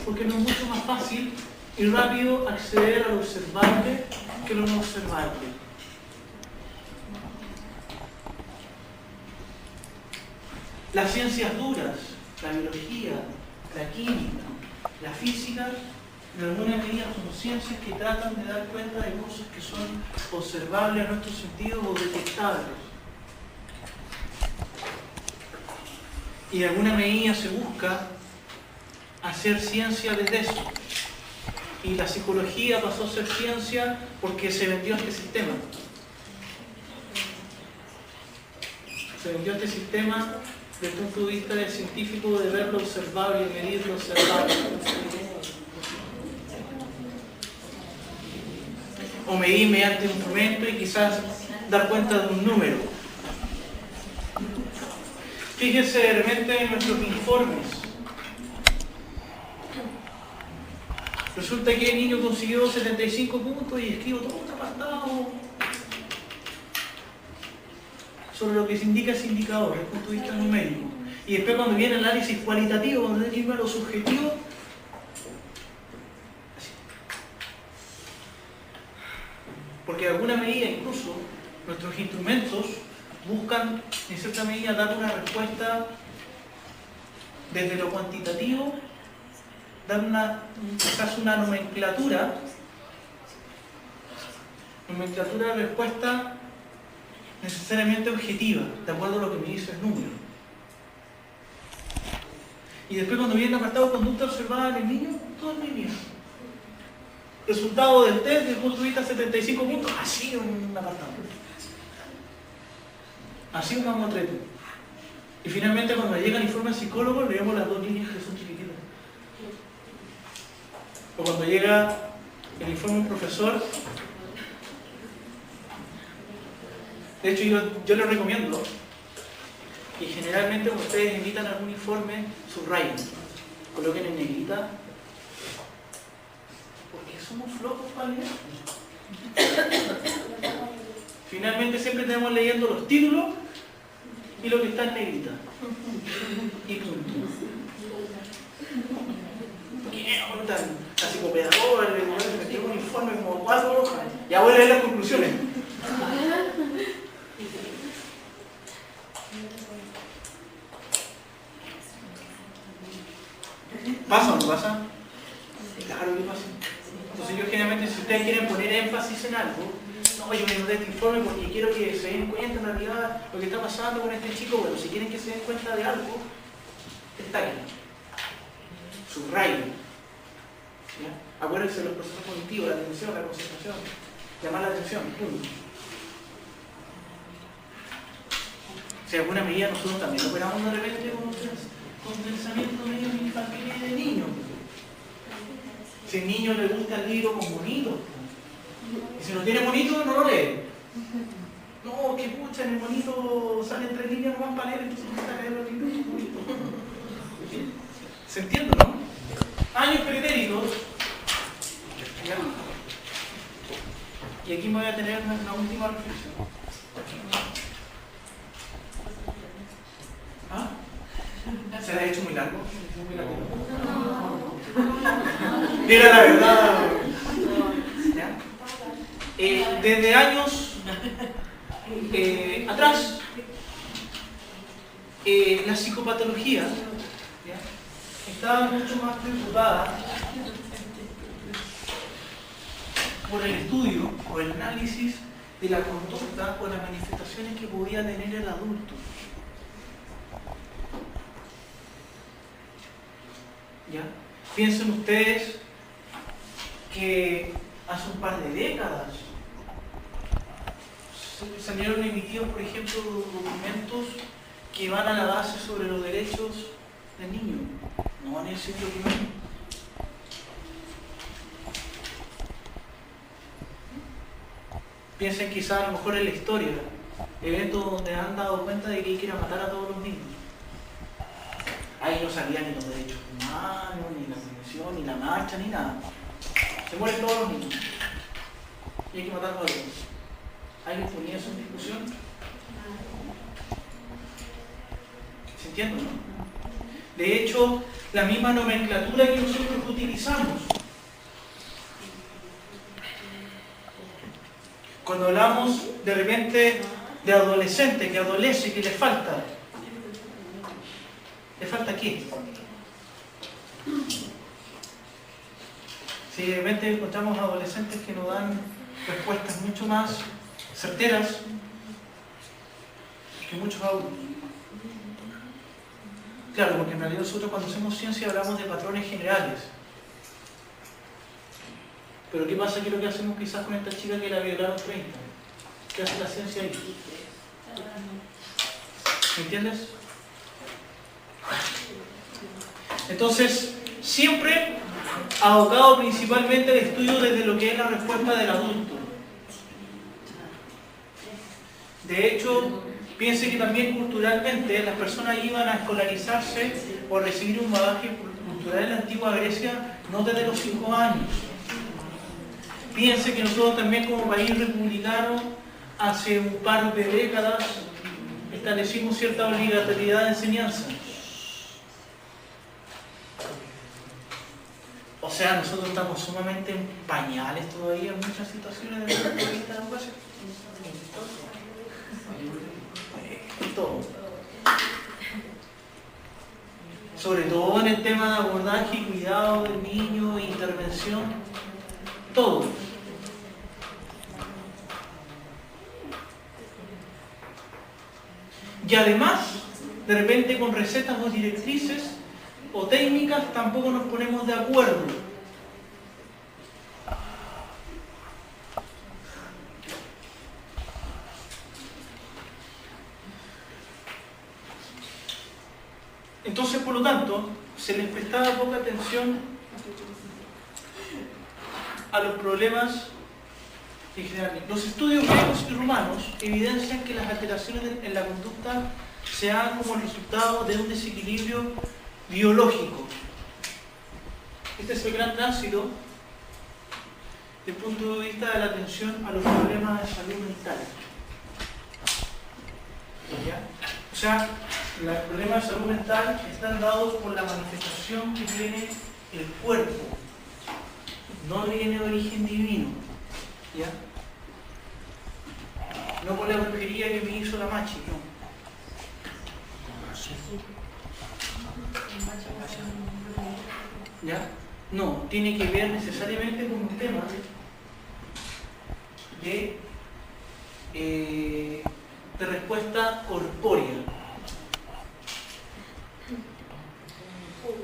porque no es mucho más fácil y rápido acceder a lo observable que lo no observable. Las ciencias duras, la biología, la química, la física, de alguna medida son ciencias que tratan de dar cuenta de cosas que son observables a nuestros sentidos o detectables. Y de alguna medida se busca hacer ciencia desde eso. Y la psicología pasó a ser ciencia porque se vendió este sistema. Se vendió este sistema desde un punto de vista científico de ver lo observable, medir lo observable. O medir mediante un instrumento y quizás dar cuenta de un número. Fíjense de repente en nuestros informes. Resulta que el niño consiguió 75 puntos y escribo todo un apartado sobre lo que se indica ese indicador desde el punto de vista numérico. Y después cuando viene el análisis cualitativo, cuando se lleva lo subjetivo, así. Porque de alguna medida incluso nuestros instrumentos buscan en cierta medida dar una respuesta desde lo cuantitativo, dar quizás una nomenclatura de respuesta necesariamente objetiva, de acuerdo a lo que me dice el número. Y después cuando viene el apartado conducta observada en el niño, todo en línea. Resultado del test desde el punto de vista 75 puntos, así un apartado. Así un mamotreto. Y finalmente cuando llega el informe al psicólogo, leemos las dos líneas que son chiquititas. O cuando llega el informe del profesor, de hecho yo les recomiendo que generalmente cuando ustedes emitan algún informe, subrayen, coloquen en negrita, porque somos flojos para leer. Finalmente siempre tenemos leyendo los títulos y lo que está en negrita. Y punto. ¿Qué? La psicopedagoga, el educador me metió un informe como 4 hojas. Ya voy a leer las conclusiones. ¿Pasa o no pasa? Claro que pasa. Entonces yo generalmente, si ustedes quieren poner énfasis en algo, no, yo me mandé este informe porque quiero que se den cuenta en realidad lo que está pasando con este chico. Bueno, si quieren que se den cuenta de algo, está aquí. Subrayen. Acuérdense de los procesos cognitivos, la atención, la concentración, llamar la atención, punto. Si de alguna medida nosotros también operamos de repente con pensamientos medio infantiles de niños. Si al niño le gusta el libro con bonito, y si no tiene bonito, no lo lee. No, que pucha, en el bonito salen 3 líneas nomás para leer, entonces no está cayendo el libro bonito. ¿Se entiende, no? Años pretéritos. Y aquí me voy a tener una última reflexión. ¿Ah? ¿Se la ha hecho muy largo? Diga la verdad. Desde años atrás, la psicopatología estaba mucho más preocupada por el estudio o el análisis de la conducta o las manifestaciones que podía tener el adulto. ¿Ya? Piensen ustedes que hace un par de décadas salieron emitidos, por ejemplo, documentos que van a la base sobre los derechos del niño, no van en el siglo I. Piensen quizás a lo mejor en la historia, eventos donde han dado cuenta de que hay que ir a matar a todos los niños. Ahí no salían ni los derechos humanos, ni la convención, ni la marcha, ni nada. Se mueren todos los niños. Y hay que matar a todos. ¿Alguien ponía eso en discusión? ¿Se entiende, no? De hecho, la misma nomenclatura que nosotros utilizamos. Cuando hablamos de repente de adolescente, que adolece, que le falta. ¿Le falta qué? Si de repente encontramos adolescentes que nos dan respuestas mucho más certeras que muchos adultos. Claro, porque en realidad nosotros cuando hacemos ciencia hablamos de patrones generales. Pero ¿qué pasa? ¿Qué es lo que hacemos quizás con esta chica que la violaron 30? ¿Qué hace la ciencia ahí? ¿Me entiendes? Entonces, siempre abocado principalmente al estudio desde lo que es la respuesta del adulto. De hecho, piense que también culturalmente las personas iban a escolarizarse o a recibir un bagaje cultural en la antigua Grecia no desde los 5 años. Piense que nosotros también como país republicano hace un par de décadas establecimos cierta obligatoriedad de enseñanza. O sea, nosotros estamos sumamente en pañales todavía en muchas situaciones desde el punto de vista de la educación. Todo. Sobre todo en el tema de abordaje y cuidado del niño, intervención, todo. Y además, de repente con recetas o directrices o técnicas tampoco nos ponemos de acuerdo. Entonces, por lo tanto, se les prestaba poca atención a los problemas en general. Los estudios griegos y romanos evidencian que las alteraciones en la conducta se dan como resultado de un desequilibrio biológico. Este es el gran tránsito desde el punto de vista de la atención a los problemas de salud mental. ¿Ya? O sea, los problemas de salud mental están dados por la manifestación que tiene el cuerpo, no tiene origen divino. ¿Ya? No por la brujería que me hizo la machi, no. ¿Ya? No, tiene que ver necesariamente con un tema de respuesta corpórea.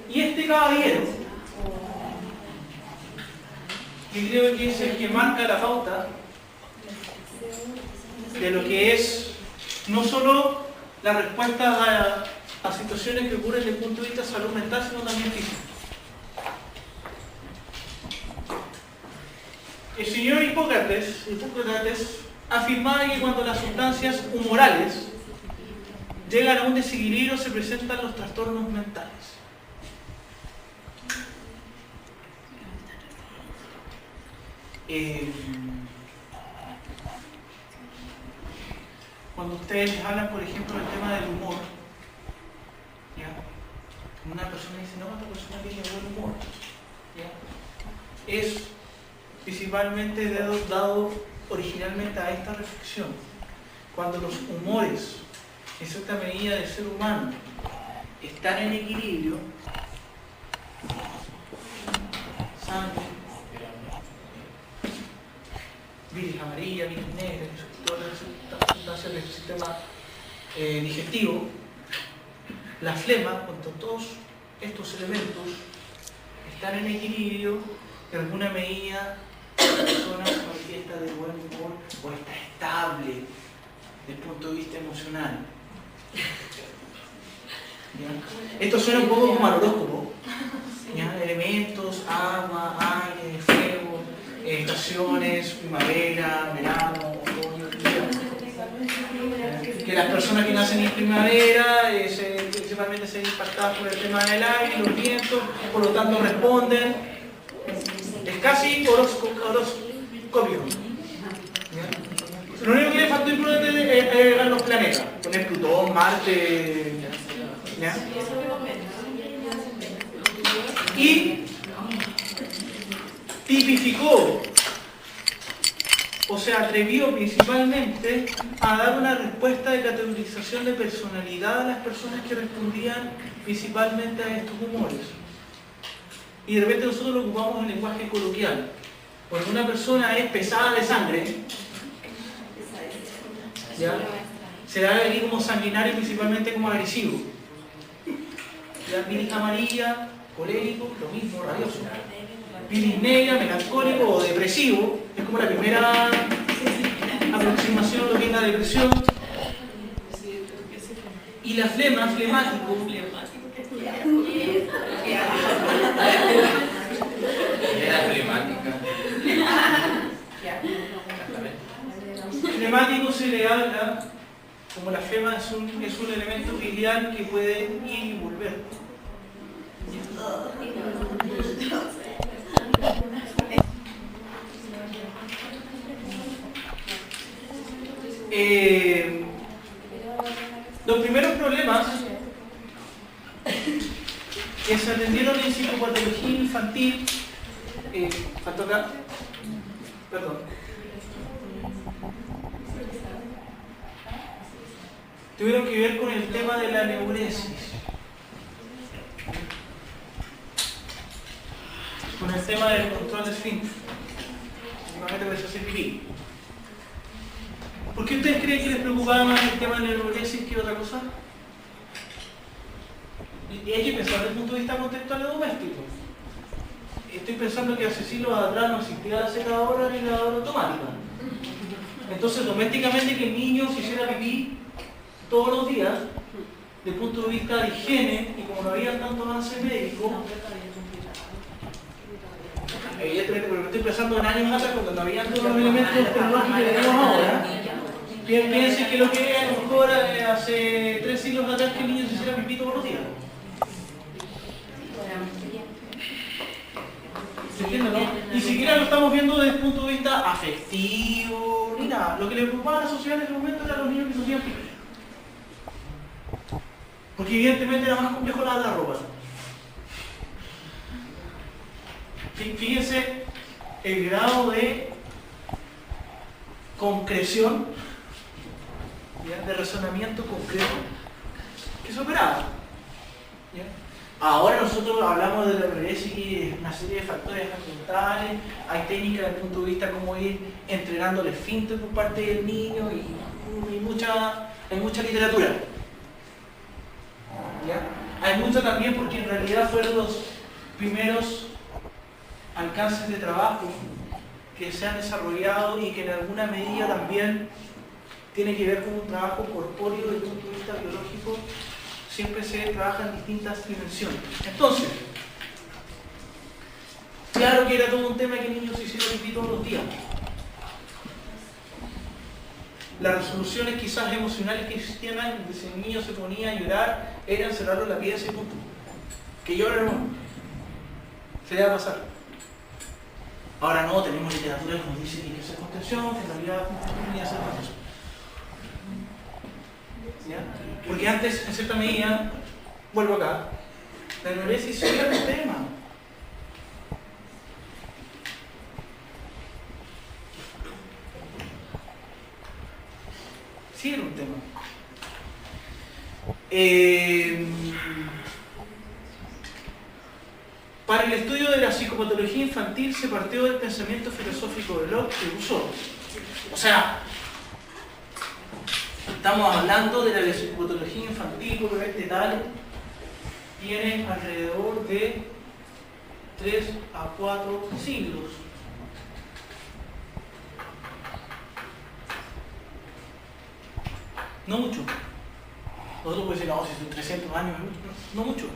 Y este caballero, que creo que es el que marca la pauta de lo que es no solo la respuesta a situaciones que ocurren desde el punto de vista de salud mental, sino también física. El señor Hipócrates afirmaba que cuando las sustancias humorales llegan a un desequilibrio se presentan los trastornos mentales. Cuando ustedes les hablan, por ejemplo, del tema del humor, ¿ya? Una persona dice, no, esta persona tiene buen humor, ¿ya? Es principalmente dado originalmente a esta reflexión. Cuando los humores, en cierta medida del ser humano, están en equilibrio, sangre, bilis amarilla, bilis negra, todas las sustancias del sistema digestivo, la flema, cuando todos estos elementos están en equilibrio, de alguna medida la persona se manifiesta de buen humor o está estable desde el punto de vista emocional. ¿Ya? Esto suena un poco como al horóscopo, ¿ya? Elementos, agua, aire, fuego, estaciones, primavera, verano, otoño, invierno. Que las personas que nacen en primavera principalmente se ven impactadas por el tema del aire, los vientos, por lo tanto responden. Es casi horoscopio. Lo único que le faltó imprudente es agregar los planetas, poner Plutón, Marte, ¿ya? Y tipificó, o sea, atrevió principalmente a dar una respuesta de categorización de personalidad a las personas que respondían principalmente a estos humores. Y de repente nosotros lo ocupamos en lenguaje coloquial. Cuando una persona es pesada de sangre, ¿ya? Se da aquí como sanguinario, principalmente como agresivo. ¿Ya? Bilis amarilla, colérico, lo mismo, rabioso. Bilis negra, melancólico o depresivo, es como la primera aproximación a lo que es la depresión. Y la flema, flemático, flemático se le habla como la flema es un elemento biliar que puede ir y volver. Los primeros problemas que se atendieron en psicopatología infantil, faltó acá, perdón, tuvieron que ver con el tema de la neuresis, con el tema del control de esfínter, últimamente que se hace pipí. ¿Por qué ustedes creen que les preocupaba más el tema de la neuresis que otra cosa? Y hay que pensar desde el punto de vista contextual y doméstico. Estoy pensando que hace siglos atrás no existía la secadora ni la lavadora automática. Entonces, domésticamente, que el niño se hiciera pipí todos los días, desde el punto de vista de higiene, y como no había tanto avance médico, evidentemente, pero estoy pensando en años atrás, cuando no había todos los elementos tecnológicos que tenemos ahora. Piensen que lo que a lo mejor hace 3 siglos atrás que el niño se hiciera pipí todos los días. ¿Se entiende, no? Ni siquiera lo estamos viendo desde el punto de vista afectivo, ni nada. Lo que le preocupaba a la sociedad en ese momento eran los niños que se hacían pipí. Porque evidentemente era más complejo lavar la ropa. Fíjense el grado de concreción, ¿ya? De razonamiento concreto que se operaba. ¿Ya? Ahora nosotros hablamos de la neuresis y una serie de factores ambientales, hay técnicas desde el punto de vista como ir entrenando el esfínter por parte del niño y hay mucha literatura. ¿Ya? Hay mucho también porque en realidad fueron los primeros alcances de trabajo que se han desarrollado y que en alguna medida también tiene que ver con un trabajo corpóreo desde el punto de vista biológico. Siempre se trabaja en distintas dimensiones. Entonces, claro que era todo un tema que el niño se hiciera pipí todos los días. Las resoluciones quizás emocionales que existían antes, si el niño se ponía a llorar, era encerrarlo en la pieza y punto. Que llore no, se le va a pasar. Ahora no, tenemos literatura que nos dice que hay que hacer contención, que en realidad no hay que hacer contención. ¿Ya? Porque antes, en cierta medida, vuelvo acá, la neuresis sí era un tema. Sí era un tema. Para el estudio de la psicopatología infantil se partió del pensamiento filosófico de Locke y Rousseau. O sea, estamos hablando de la psicopatología infantil, propiamente tal, tiene alrededor de 3 a 4 siglos. No mucho. Nosotros podemos decir, no, si son 300 años, no mucho.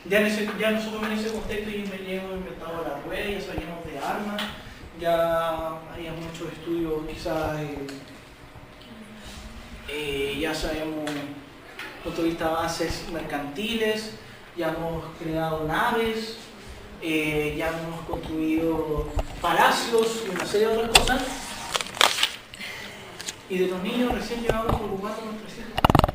Ya nosotros en ese contexto ya hemos inventado la rueda, ya sabíamos de armas, ya habíamos hecho estudios quizás, ya sabemos, desde el punto de vista de avances mercantiles, ya hemos creado naves, ya hemos construido palacios y una serie de otras cosas. Y de los niños recién llevamos preocupándonos 300 años.